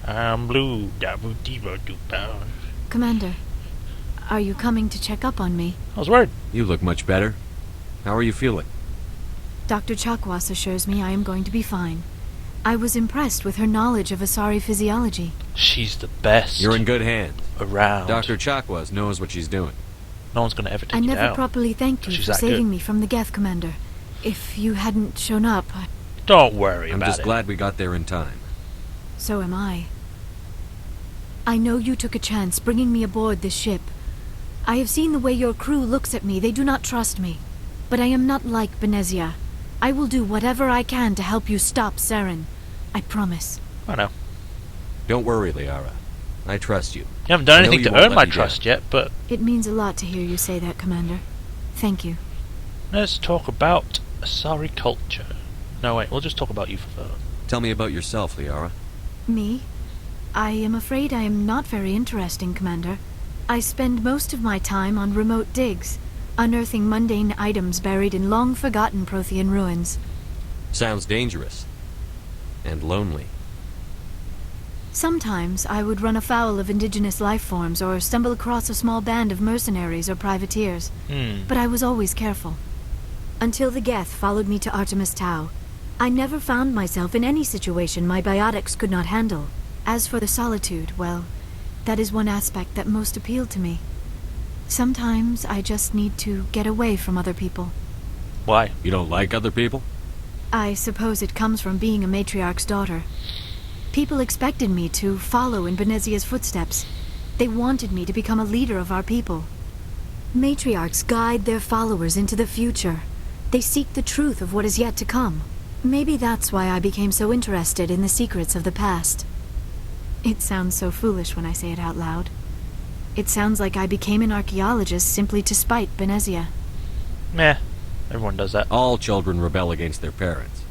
I'm blue. Commander, are you coming to check up on me? I was worried. You look much better. How are you feeling? Dr. Chakwas assures me I am going to be fine. I was impressed with her knowledge of Asari physiology. She's the best. You're in good hands. Around. Dr. Chakwas knows what she's doing. No one's going to ever take I you never down. properly thanked you She's for that saving good. me from the Geth, Commander. If you hadn't shown up, Don't worry I'm about just it. glad we got there in time. so am I. I know you took a chance bringing me aboard this ship. I have seen the way your crew looks at me. They do not trust me. But I am not like Benezia. I will do whatever I can to help you stop Saren. I promise. I know. Don't worry, Liara. I trust you. You haven't done I know anything you to won't earn let my me trust down. yet, but It means a lot to hear you say that, Commander. Thank you. let's talk about Asari culture. No, wait, we'll just talk about you for Tell me about yourself, Liara. Me? I am afraid I am not very interesting, Commander. I spend most of my time on remote digs, unearthing mundane items buried in long-forgotten Prothean ruins. Sounds dangerous. And lonely. Sometimes I would run afoul of indigenous life forms or stumble across a small band of mercenaries or privateers. But I was always careful. Until the Geth followed me to Artemis Tau, I never found myself in any situation my biotics could not handle. As for the solitude, well, that is one aspect that most appealed to me. Sometimes I just need to get away from other people. Why? You don't like other people? I suppose it comes from being a matriarch's daughter. People expected me to follow in Benezia's footsteps. They wanted me to become a leader of our people. Matriarchs guide their followers into the future. They seek the truth of what is yet to come. Maybe that's why I became so interested in the secrets of the past. It sounds so foolish when I say it out loud. It sounds like I became an archaeologist simply to spite Benezia. Meh. Everyone does that. All children rebel against their parents.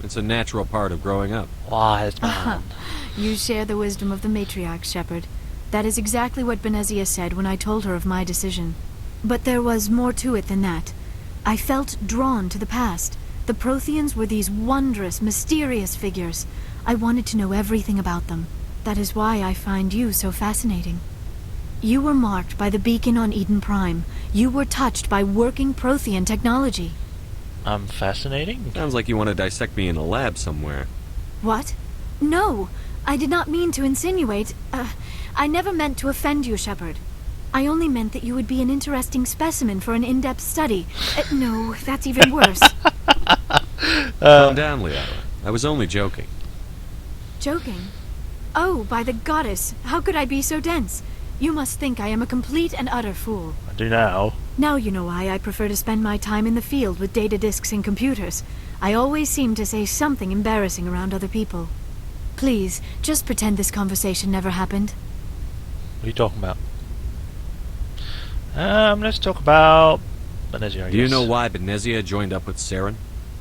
It's a natural part of growing up. Wise man. You share the wisdom of the matriarch, Shepard. That is exactly what Benezia said when I told her of my decision. But there was more to it than that. I felt drawn to the past. The Protheans were these wondrous, mysterious figures. I wanted to know everything about them. That is why I find you so fascinating. You were marked by the beacon on Eden Prime. You were touched by working Prothean technology. I'm fascinating? Sounds like you want to dissect me in a lab somewhere. What? No, I did not mean to insinuate. I never meant to offend you, Shepard. I only meant that you would be an interesting specimen for an in-depth study. No, that's even worse. Calm down, Liara. I was only joking. Joking? Oh, by the goddess, how could I be so dense? You must think I am a complete and utter fool. I do now. Now you know why I prefer to spend my time in the field with data disks and computers. I always seem to say something embarrassing around other people. Please, just pretend this conversation never happened. What are you talking about? Let's talk about Benezia, I guess. Do you know why Benezia joined up with Saren?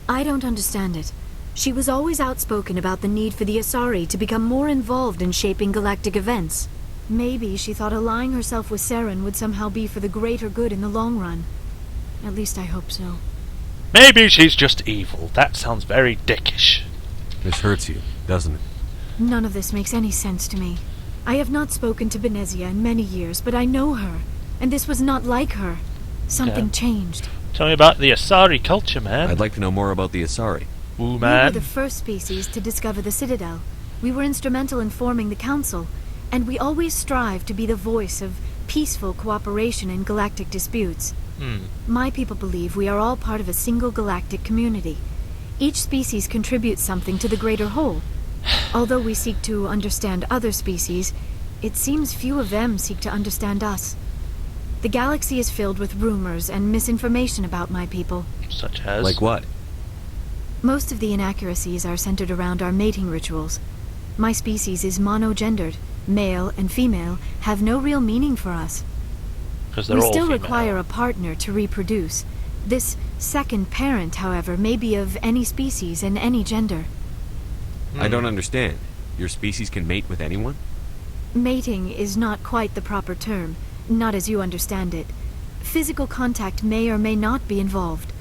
I don't understand it. She was always outspoken about the need for the Asari to become more involved in shaping galactic events. Maybe she thought allying herself with Saren would somehow be for the greater good in the long run. At least I hope so. Maybe she's just evil. That sounds very dickish. This hurts you, doesn't it? None of this makes any sense to me. I have not spoken to Benezia in many years, but I know her. And this was not like her. Something changed. Tell me about the Asari culture, man. I'd like to know more about the Asari. Ooh, man. We were the first species to discover the Citadel. We were instrumental in forming the Council, and we always strive to be the voice of peaceful cooperation in galactic disputes. My people believe we are all part of a single galactic community. Each species contributes something to the greater whole. Although we seek to understand other species, it seems few of them seek to understand us. The galaxy is filled with rumors and misinformation about my people. Such as? Like what? Most of the inaccuracies are centered around our mating rituals. My species is monogendered. Male and female have no real meaning for us. Because they're we all still female. require a partner to reproduce. This second parent, however, may be of any species and any gender. I don't understand. Your species can mate with anyone? Mating is not quite the proper term, not as you understand it. Physical contact may or may not be involved,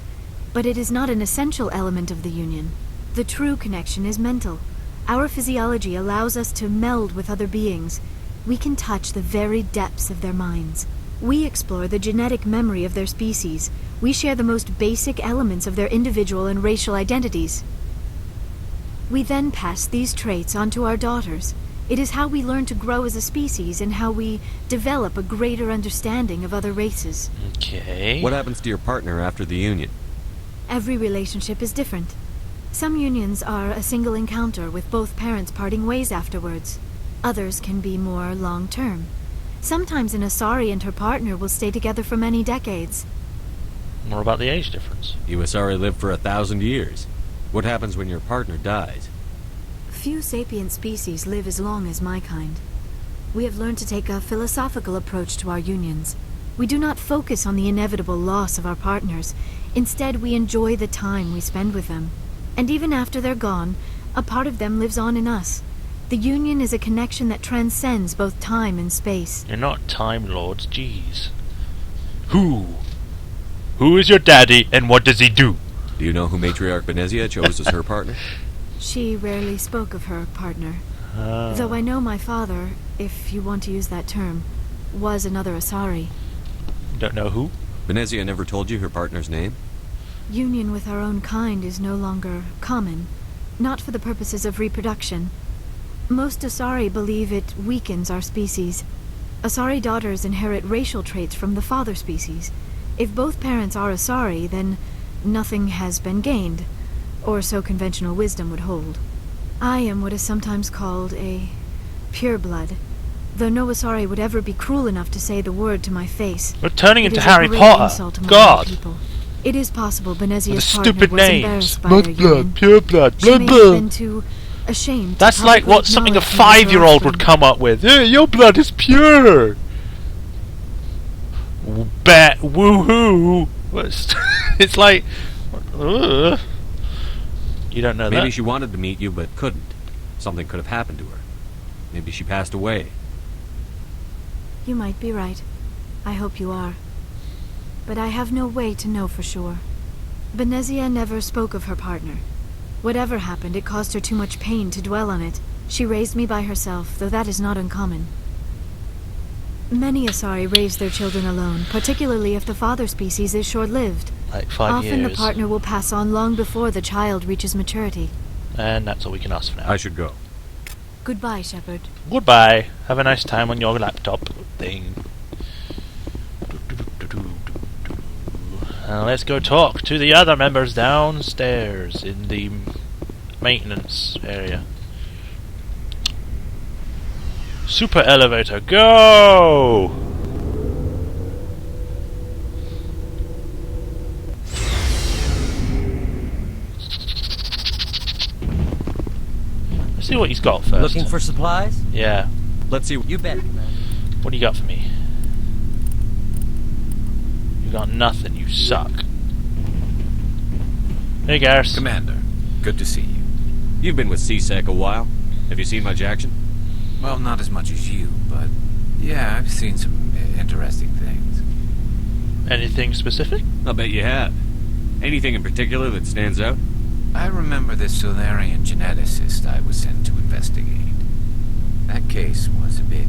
but it is not an essential element of the union. The true connection is mental. Our physiology allows us to meld with other beings. We can touch the very depths of their minds. We explore the genetic memory of their species. We share the most basic elements of their individual and racial identities. We then pass these traits on to our daughters. It is how we learn to grow as a species and how we develop a greater understanding of other races. Okay. What happens to your partner after the union? Every relationship is different. Some unions are a single encounter with both parents parting ways afterwards. Others can be more long-term. Sometimes an Asari and her partner will stay together for many decades. More about the age difference. You Asari live for 1,000 years. What happens when your partner dies? Few sapient species live as long as my kind. We have learned to take a philosophical approach to our unions. We do not focus on the inevitable loss of our partners. Instead, we enjoy the time we spend with them. And even after they're gone, a part of them lives on in us. The union is a connection that transcends both time and space. You're not Time Lords, jeez. Who is your daddy, and what does he do? Do you know who Matriarch Benezia chose as her partner? She rarely spoke of her partner. Though I know my father, if you want to use that term, was another Asari. Don't know who? Venezia never told you her partner's name? Union with our own kind is no longer common, not for the purposes of reproduction. Most Asari believe it weakens our species. Asari daughters inherit racial traits from the father species. If both parents are Asari, then nothing has been gained, or so conventional wisdom would hold. I am what is sometimes called a pureblood, though no Asari would ever be cruel enough to say the word to my face. We're turning It into is a Harry great Potter. insult among God. my people. It is possible With the Benezia's partner stupid was names. embarrassed by our Blood, union. pure blood, She blood, may blood. have been too ashamed. That's to like what publicly something a acknowledge me as her 5-year-old would offspring. come up with. Yeah, your blood is pure. Bet woohoo. It's like, you don't know that. Maybe she wanted to meet you but couldn't. Something could have happened to her. Maybe she passed away. You might be right. I hope you are. But I have no way to know for sure. Benezia never spoke of her partner. Whatever happened, it caused her too much pain to dwell on it. She raised me by herself, though that is not uncommon. Many Asari raise their children alone, particularly if the father species is short-lived. Like 5 Often years. the partner will pass on long before the child reaches maturity. And that's all we can ask for now. I should go. Goodbye, Shepard. Goodbye. Have a nice time on your laptop thing. Let's go talk to the other members downstairs in the maintenance area. Super elevator, go! Let's see what he's got first. Looking for supplies? Yeah. Let's see. You bet, Commander. What do you got for me? You got nothing, you suck. Hey, Garrus. Commander, good to see you. You've been with CSEC a while. Have you seen much action? Well, not as much as you, but yeah, I've seen some interesting things. Anything specific? I'll bet you have. Anything in particular that stands out? I remember this Solarian geneticist I was sent to investigate. That case was a bit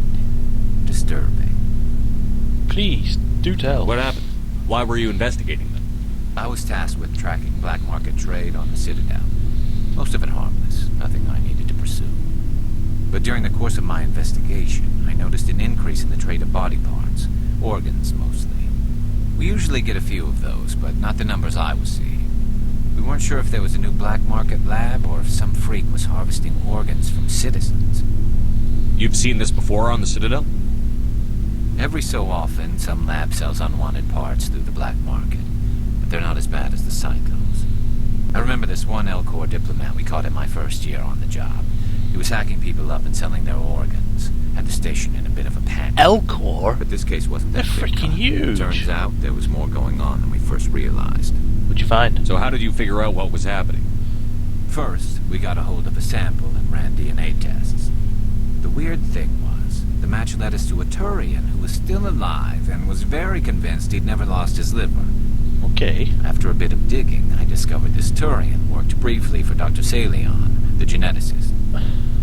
disturbing. Please, do tell. What happened? Why were you investigating them? I was tasked with tracking black market trade on the Citadel. Most of it harmless, nothing I needed to pursue. But during the course of my investigation, I noticed an increase in the trade of body parts, organs mostly. We usually get a few of those, but not the numbers I was seeing. We weren't sure if there was a new black market lab or if some freak was harvesting organs from citizens. You've seen this before on the Citadel? Every so often, some lab sells unwanted parts through the black market, but they're not as bad as the Cyclones. I remember this one Elcor diplomat we caught in my first year on the job. He was hacking people up and selling their organs. Had the station in a bit of a panic. Elcor? But this case wasn't that They're big. freaking huge. Turns out there was more going on than we first realized. What'd you find? So how did you figure out what was happening? First, we got a hold of a sample and ran DNA tests. The weird thing was, the match led us to a Turian who was still alive and was very convinced he'd never lost his liver. Okay. After a bit of digging, I discovered this Turian worked briefly for Dr. Salion, the geneticist.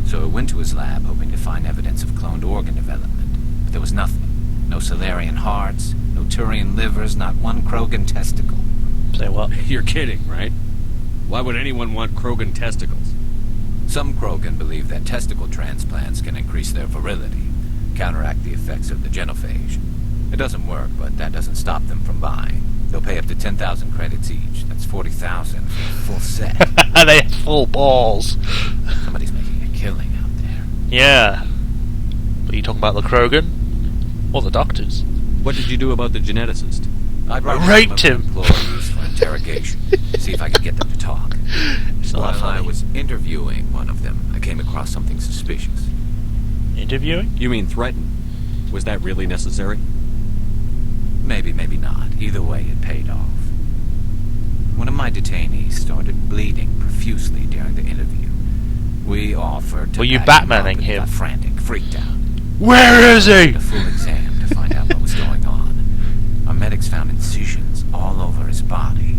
So I went to his lab hoping to find evidence of cloned organ development, but there was nothing. No Solarian hearts, no Turian livers, not one Krogan testicle. Say what? You're kidding, right? Why would anyone want Krogan testicles? Some Krogan believe that testicle transplants can increase their virility, counteract the effects of the genophage. It doesn't work, but that doesn't stop them from buying. They'll pay up to 10,000 credits each. That's 40,000 for a full set. They have full balls. Somebody's making a killing out there. Yeah. Are you talking about the Krogan? Or the doctors? What did you do about the geneticist? I raped him. Employees for interrogation. See if I could get them to talk. It's not While funny. I was interviewing one of them, I came across something suspicious. Interviewing? You mean threaten? Was that really necessary? Maybe, maybe not. Either way, it paid off. One of my detainees started bleeding profusely during the interview. We offered to Were you patch him up, Batmaning and he him? got frantic, freaked out. Where is he? Did a full exam to find out what was going on. Our medics found incisions all over his body,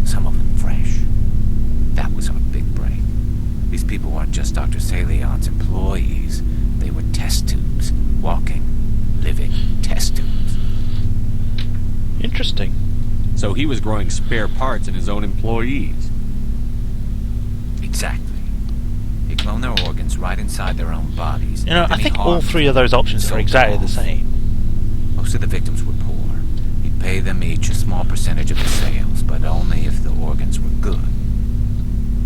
some of them fresh. That was our big break. These people weren't just Dr. Salion's employees. They were test tubes. Walking, living test tubes. Interesting. So he was growing spare parts in his own employees. Exactly. He cloned their organs right inside their own bodies. You know, I think all three of those options are exactly the same. Most of the victims were poor. He'd pay them each a small percentage of the sales, but only if the organs were good.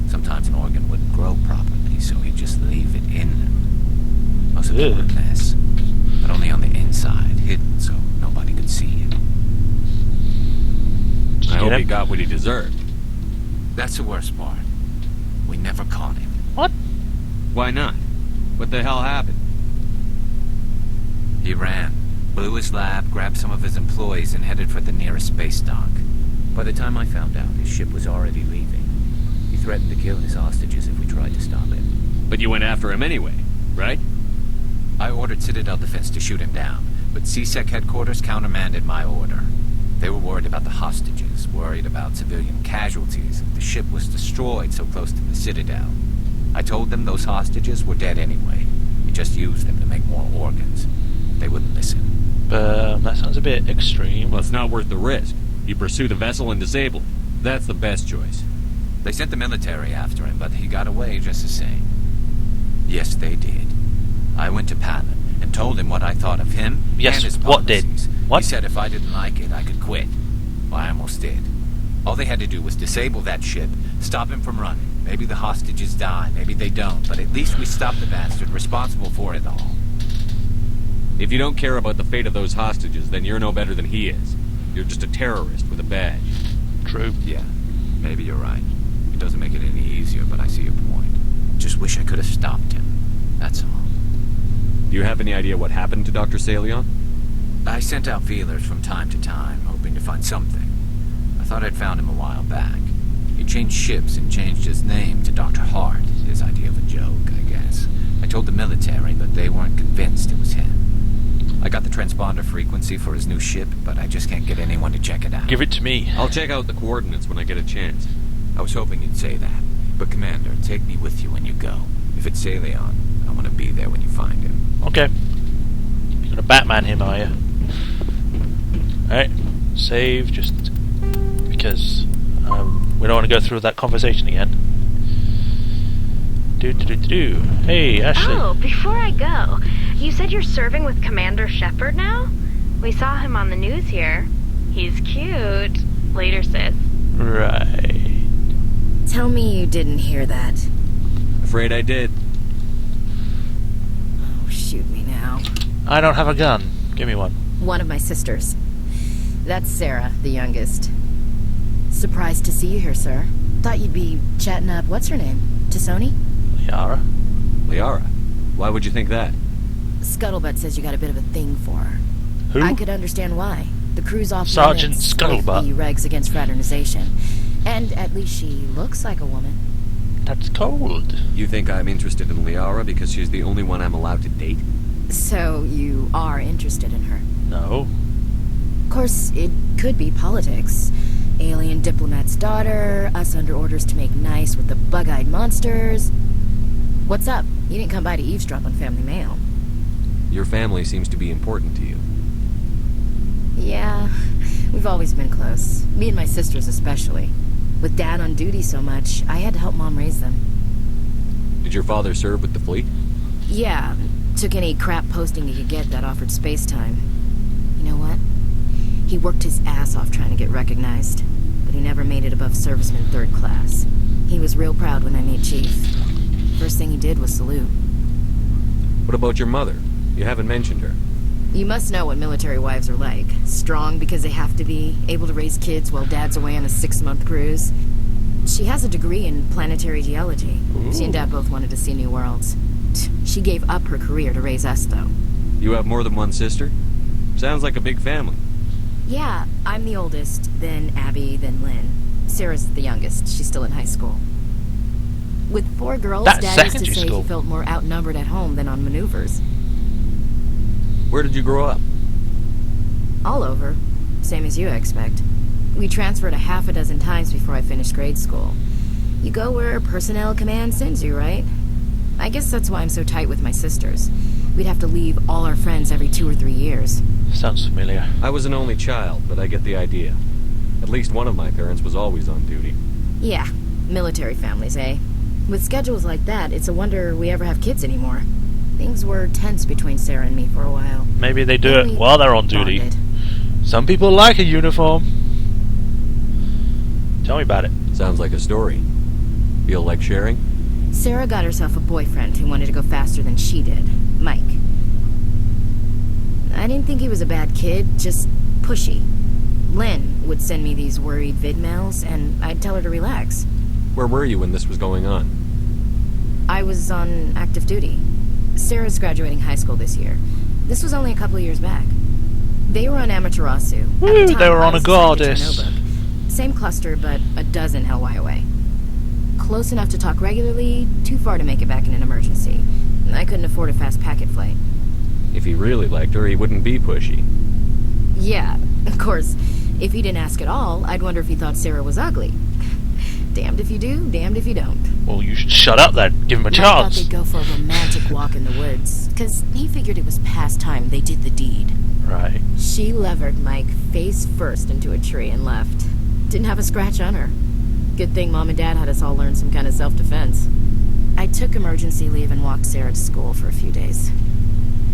Sometimes an organ wouldn't grow properly, so he'd just leave it in them. Most of them were a mess, but only on the inside, hidden so nobody could see it. I hope he got what he deserved. That's the worst part. We never caught him. What? Why not? What the hell happened? He ran, blew his lab, grabbed some of his employees, and headed for the nearest space dock. By the time I found out, his ship was already leaving. He threatened to kill his hostages if we tried to stop him. But you went after him anyway, right? I ordered Citadel Defense to shoot him down, but CSEC headquarters countermanded my order. They were worried about the hostages, worried about civilian casualties if the ship was destroyed so close to the Citadel. I told them those hostages were dead anyway. We just used them to make more organs. They wouldn't listen. That sounds a bit extreme. Well, it's not worth the risk. You pursue the vessel and disable it. That's the best choice. They sent the military after him, but he got away just the same. Yes, they did. I went to Palin and told him what I thought of him and his policies. What did? What? He said if I didn't like it, I could quit. Well, I almost did. All they had to do was disable that ship, stop him from running. Maybe the hostages die, maybe they don't, but at least we stopped the bastard responsible for it all. If you don't care about the fate of those hostages, then you're no better than he is. You're just a terrorist with a badge. True. Yeah, maybe you're right. It doesn't make it any easier, but I see your point. Just wish I could have stopped him. That's all. Do you have any idea what happened to Dr. Salion? I sent out feelers from time to time, hoping to find something. I thought I'd found him a while back. He changed ships and changed his name to Dr. Hart, his idea of a joke, I guess. I told the military, but they weren't convinced it was him. I got the transponder frequency for his new ship, but I just can't get anyone to check it out. Give it to me. I'll check out the coordinates when I get a chance. I was hoping you'd say that. But Commander, take me with you when you go. If it's Salion, I want to be there when you find him. Okay. You're gonna Batman him, are you? Alright. Save, just because we don't want to go through that conversation again. Hey, Ashley. Oh, before I go, you said you're serving with Majorshepard now? We saw him on the news here. He's cute. Later, sis. Right. Tell me you didn't hear that. Afraid I did. Oh, shoot me now. I don't have a gun. Give me one. One of my sisters. That's Sarah, the youngest. Surprised to see you here, sir. Thought you'd be chatting up, what's her name? T'Soni? Liara. Liara? Why would you think that? Scuttlebutt says you got a bit of a thing for her. Who? I could understand why. The crew's off Sergeant limits Scuttlebutt. with the regs against fraternization. And at least she looks like a woman. That's cold. You think I'm interested in Liara because she's the only one I'm allowed to date? So you are interested in her? No. Of course, it could be politics. Alien diplomat's daughter, us under orders to make nice with the bug-eyed monsters. What's up? You didn't come by to eavesdrop on family mail. Your family seems to be important to you. Yeah, we've always been close. Me and my sisters especially. With Dad on duty so much, I had to help Mom raise them. Did your father serve with the fleet? Yeah, took any crap posting he could get that offered space time. You know what? He worked his ass off trying to get recognized, but he never made it above serviceman 3rd class. He was real proud when I made chief. First thing he did was salute. What about your mother? You haven't mentioned her. You must know what military wives are like. Strong because they have to be, able to raise kids while Dad's away on a 6-month cruise. She has a degree in planetary geology. Ooh. She and Dad both wanted to see new worlds. She gave up her career to raise us, though. You have more than one sister? Sounds like a big family. Yeah, I'm the oldest, then Abby, then Lynn. Sarah's the youngest. She's still in high school. With 4 girls, That's Dad used to secondary say school. he felt more outnumbered at home than on maneuvers. Where did you grow up? All over. Same as you expect. We transferred a half a dozen times before I finished grade school. You go where personnel command sends you, right? I guess that's why I'm so tight with my sisters. We'd have to leave all our friends every 2 or 3 years. Sounds familiar. I was an only child, but I get the idea. At least one of my parents was always on duty. Yeah, military families, eh? With schedules like that, it's a wonder we ever have kids anymore. Things were tense between Sarah and me for a while. Maybe they do it while they're on duty. Bonded. Some people like a uniform. Tell me about it. Sounds like a story. Feel like sharing? Sarah got herself a boyfriend who wanted to go faster than she did, Mike. I didn't think he was a bad kid, just pushy. Lynn would send me these worried vidmails, and I'd tell her to relax. Where were you when this was going on? I was on active duty. Sarah's graduating high school this year. This was only a couple of years back. They were on Amaterasu. Woo, they were on a goddess. Same cluster, but a dozen Hellwire away. Close enough to talk regularly, too far to make it back in an emergency. I couldn't afford a fast packet flight. If he really liked her, he wouldn't be pushy. Yeah, of course. If he didn't ask at all, I'd wonder if he thought Sarah was ugly. Damned if you do, damned if you don't. Well, you should shut up then. Give him a Mike chance. thought they'd go for a romantic walk in the woods, because he figured it was past time they did the deed. Right. She levered Mike face first into a tree and left. Didn't have a scratch on her. Good thing Mom and Dad had us all learn some kind of self-defense. I took emergency leave and walked Sarah to school for a few days.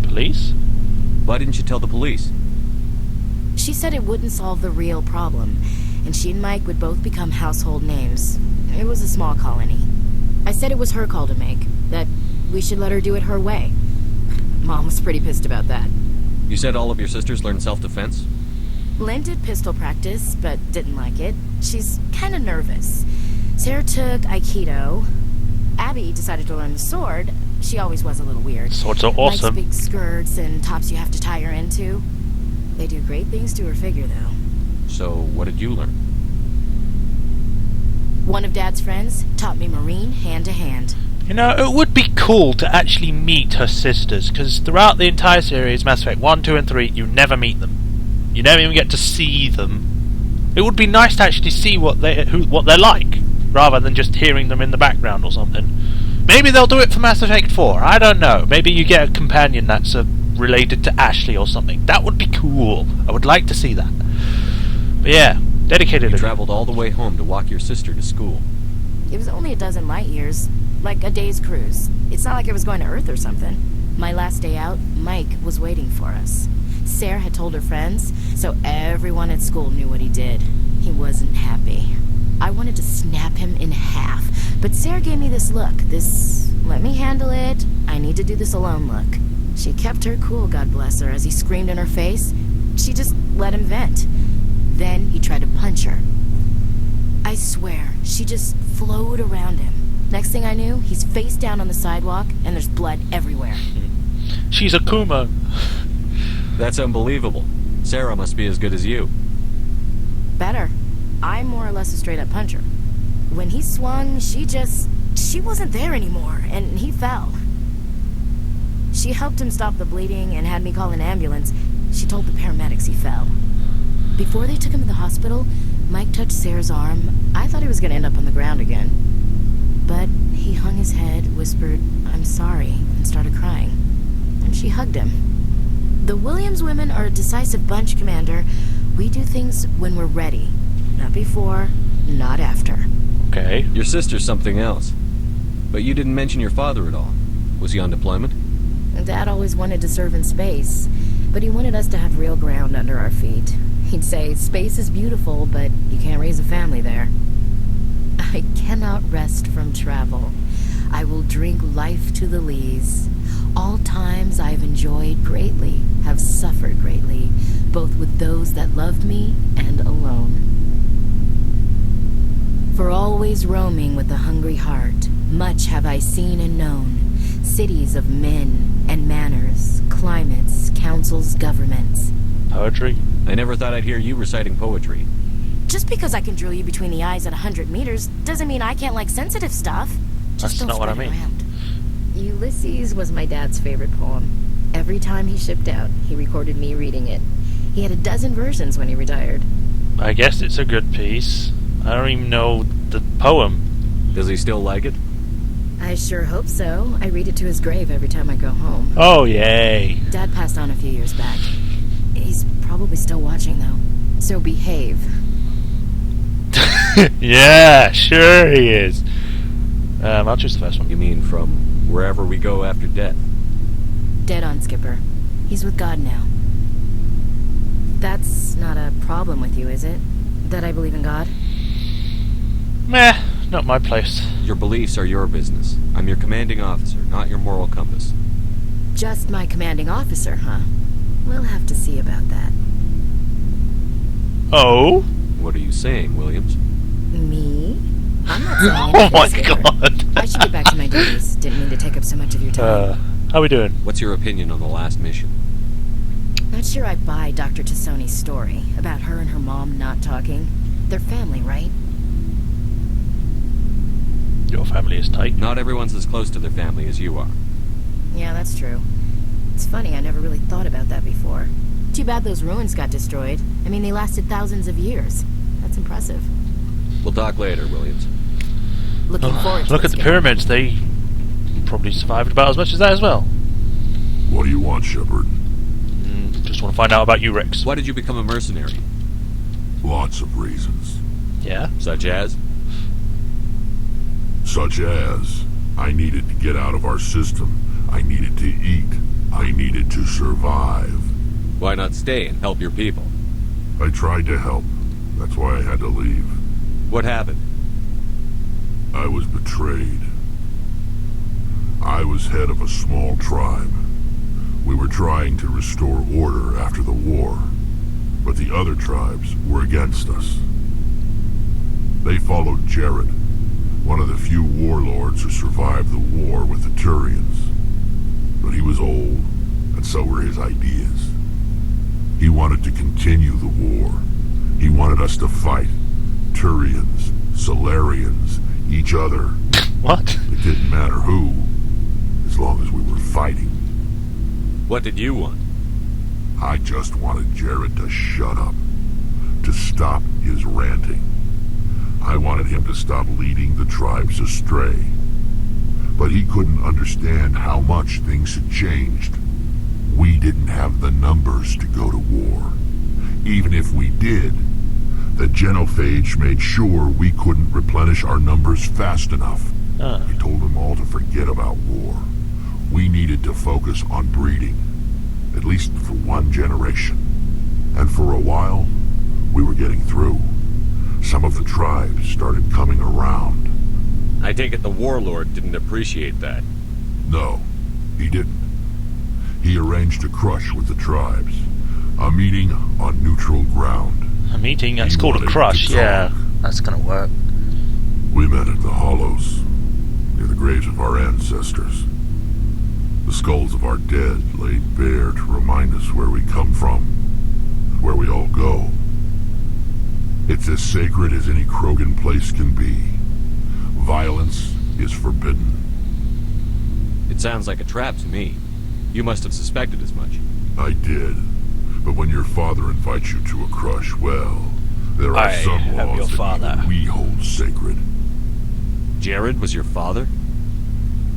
Police? Why didn't you tell the police? She said it wouldn't solve the real problem, and she and Mike would both become household names. It was a small colony. I said it was her call to make, that we should let her do it her way. Mom was pretty pissed about that. You said all of your sisters learned self-defense? Lynn did pistol practice, but didn't like it. She's kind of nervous. Sarah took Aikido. Abby decided to learn the sword. She always was a little weird. Swords are awesome. Likes big skirts and tops you have to tie her into. They do great things to her figure, though. So, what did you learn? One of Dad's friends taught me Marine hand-to-hand. You know, it would be cool to actually meet her sisters, because throughout the entire series, Mass Effect 1, 2, and 3, you never meet them. You never even get to see them. It would be nice to actually see what they're like, rather than just hearing them in the background or something. Maybe they'll do it for Mass Effect 4, I don't know. Maybe you get a companion that's related to Ashley or something. That would be cool. I would like to see that. But yeah, dedicated. You traveled all the way home to walk your sister to school. It was only a dozen light years, like a day's cruise. It's not like I was going to Earth or something. My last day out, Mike was waiting for us. Sarah had told her friends, so everyone at school knew what he did. He wasn't happy. I wanted to snap him in half, but Sarah gave me this look, this let me handle it, I need to do this alone look. She kept her cool, God bless her, as he screamed in her face. She just let him vent. Then he tried to punch her. I swear, she just flowed around him. Next thing I knew, he's face down on the sidewalk, and there's blood everywhere. She's a Kuma. That's unbelievable. Sarah must be as good as you. Better. I'm more or less a straight-up puncher. When he swung, she wasn't there anymore, and he fell. She helped him stop the bleeding and had me call an ambulance. She told the paramedics he fell. Before they took him to the hospital, Mike touched Sarah's arm. I thought he was going to end up on the ground again. But he hung his head, whispered, "I'm sorry," and started crying. And she hugged him. The Williams women are a decisive bunch, Commander. We do things when we're ready. Not before, not after. Okay. Your sister's something else. But you didn't mention your father at all. Was he on deployment? Dad always wanted to serve in space, but he wanted us to have real ground under our feet. He'd say, space is beautiful, but you can't raise a family there. I cannot rest from travel. I will drink life to the lees. All times I've enjoyed greatly, have suffered greatly, both with those that loved me and alone. For always roaming with a hungry heart, much have I seen and known, cities of men and manners, climates, councils, governments. Poetry? I never thought I'd hear you reciting poetry. Just because I can drill you between the eyes at 100 meters doesn't mean I can't like sensitive stuff. Just That's not what I mean. Around. Ulysses was my dad's favorite poem. Every time he shipped out, he recorded me reading it. He had a dozen versions when he retired. I guess it's a good piece. I don't even know the poem. Does he still like it? I sure hope so. I read it to his grave every time I go home. Oh, yay. Dad passed on a few years back. He's probably still watching, though. So behave. Yeah, sure he is. I'll choose the first one. You mean from wherever we go after death? Dead on, Skipper. He's with God now. That's not a problem with you, is it? That I believe in God? Meh, not my place. Your beliefs are your business. I'm your commanding officer, not your moral compass. Just my commanding officer, huh? We'll have to see about that. Oh? What are you saying, Williams? Me? I'm not saying Oh anything, my Skipper. god. I should get back to my duties. Didn't mean to take up so much of your time. How we doing? What's your opinion on the last mission? Not sure I buy Dr. T'Soni's story about her and her mom not talking. They're family, right? Your family is tight. Not everyone's as close to their family as you are. Yeah, that's true. It's funny, I never really thought about that before. Too bad those ruins got destroyed. I mean, they lasted thousands of years. That's impressive. We'll talk later, Williams. Looking forward to Look this at the game. pyramids. They probably survived about as much as that as well. What do you want, Shepard? Just want to find out about you, Rex. Why did you become a mercenary? Lots of reasons. Yeah? Such as? Such as, I needed to get out of our system. I needed to eat. I needed to survive. Why not stay and help your people? I tried to help. That's why I had to leave. What happened? I was betrayed. I was head of a small tribe. We were trying to restore order after the war, but the other tribes were against us. They followed Jared, one of the few warlords who survived the war with the Turians. But he was old, and so were his ideas. He wanted to continue the war. He wanted us to fight. Turians, Solarians, each other. What? It didn't matter who, as long as we were fighting. What did you want? I just wanted Jared to shut up, to stop his ranting. I wanted him to stop leading the tribes astray. But he couldn't understand how much things had changed. We didn't have the numbers to go to war. Even if we did, the genophage made sure we couldn't replenish our numbers fast enough. He told them all to forget about war. We needed to focus on breeding, at least for one generation. And for a while, we were getting through. Some of the tribes started coming around. I take it the warlord didn't appreciate that. No, he didn't. He arranged a crush with the tribes. A meeting on neutral ground. A meeting? That's He called a wanted crush, to yeah. talk. That's gonna work. We met at the Hollows, near the graves of our ancestors. The skulls of our dead laid bare to remind us where we come from, and where we all go. It's as sacred as any Krogan place can be. Violence is forbidden. It sounds like a trap to me. You must have suspected as much. I did. But when your father invites you to a crush, well, there are I some am laws your that father. even we hold sacred. Jared was your father?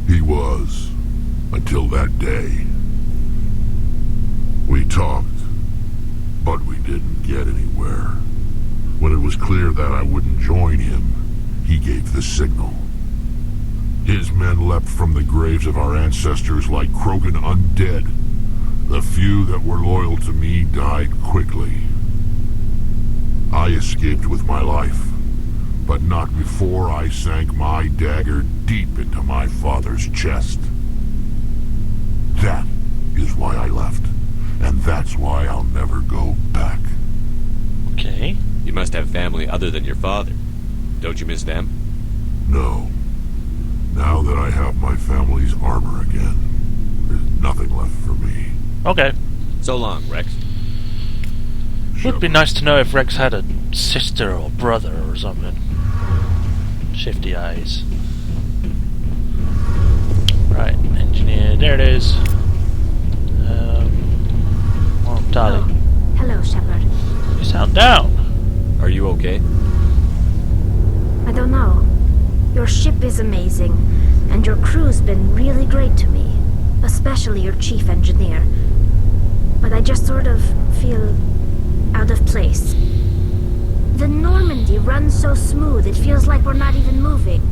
He was. Until that day. We talked, but we didn't get anywhere. When it was clear that I wouldn't join him, he gave the signal. His men leapt from the graves of our ancestors like Krogan undead. The few that were loyal to me died quickly. I escaped with my life, but not before I sank my dagger deep into my father's chest. That is why I left, and that's why I'll never go back. Okay. You must have family other than your father. Don't you miss them? No. Now that I have my family's armor again, there's nothing left for me. Okay. So long, Rex. Would be nice to know if Rex had a sister or brother or something. Shifty eyes. Right, engineer, there it is. Oh, darling. Hello, Shepard. You sound down. Are you okay? I don't know. Your ship is amazing, and your crew's been really great to me, especially your chief engineer. But I just sort of feel out of place. The Normandy runs so smooth it feels like we're not even moving,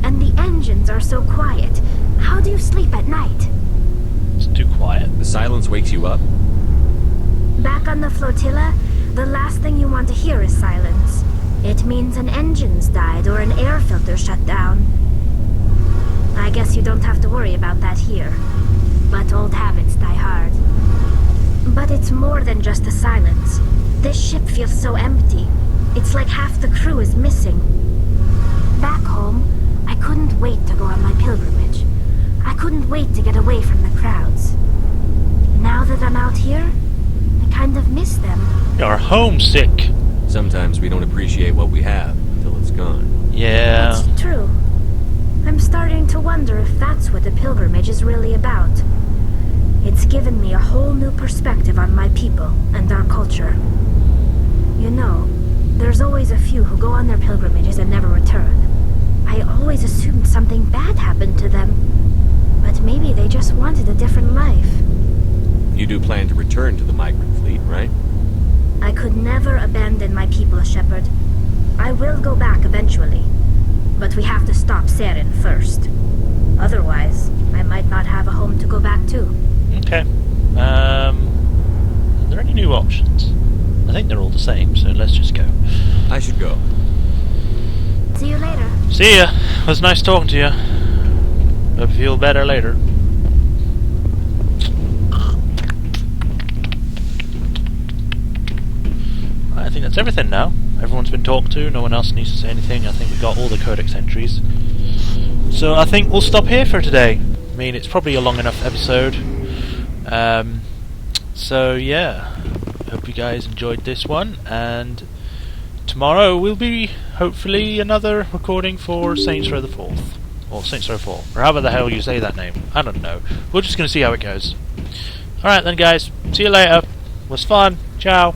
and the engines are so quiet. How do you sleep at night? It's too quiet. The silence wakes you up? Back on the flotilla, the last thing you want to hear is silence. It means an engine's died or an air filter shut down. I guess you don't have to worry about that here. But old habits die hard. But it's more than just the silence. This ship feels so empty. It's like half the crew is missing. Back home, I couldn't wait to go on my pilgrimage. I couldn't wait to get away from the crowds. Now that I'm out here, I kind of miss them. You're homesick. Sometimes we don't appreciate what we have until it's gone. Yeah. That's true. I'm starting to wonder if that's what the pilgrimage is really about. It's given me a whole new perspective on my people and our culture. You know, there's always a few who go on their pilgrimages and never return. I always assumed something bad happened to them. But maybe they just wanted a different life. You do plan to return to the migrant fleet, right? I could never abandon my people, Shepard. I will go back eventually. But we have to stop Saren first. Otherwise, I might not have a home to go back to. Okay. Are there any new options? I think they're all the same, so let's just go. I should go. See you later. See ya. It was nice talking to you. Hope you feel better later. I think that's everything now. Everyone's been talked to, no one else needs to say anything. I think we got all the codex entries. So I think we'll stop here for today. I mean, it's probably a long enough episode. So yeah, hope you guys enjoyed this one, and tomorrow will be hopefully another recording for Saints Row the 4th. Or Saints Row 4, or however the hell you say that name. I don't know. We're just going to see how it goes. Alright then guys, see you later. It was fun. Ciao.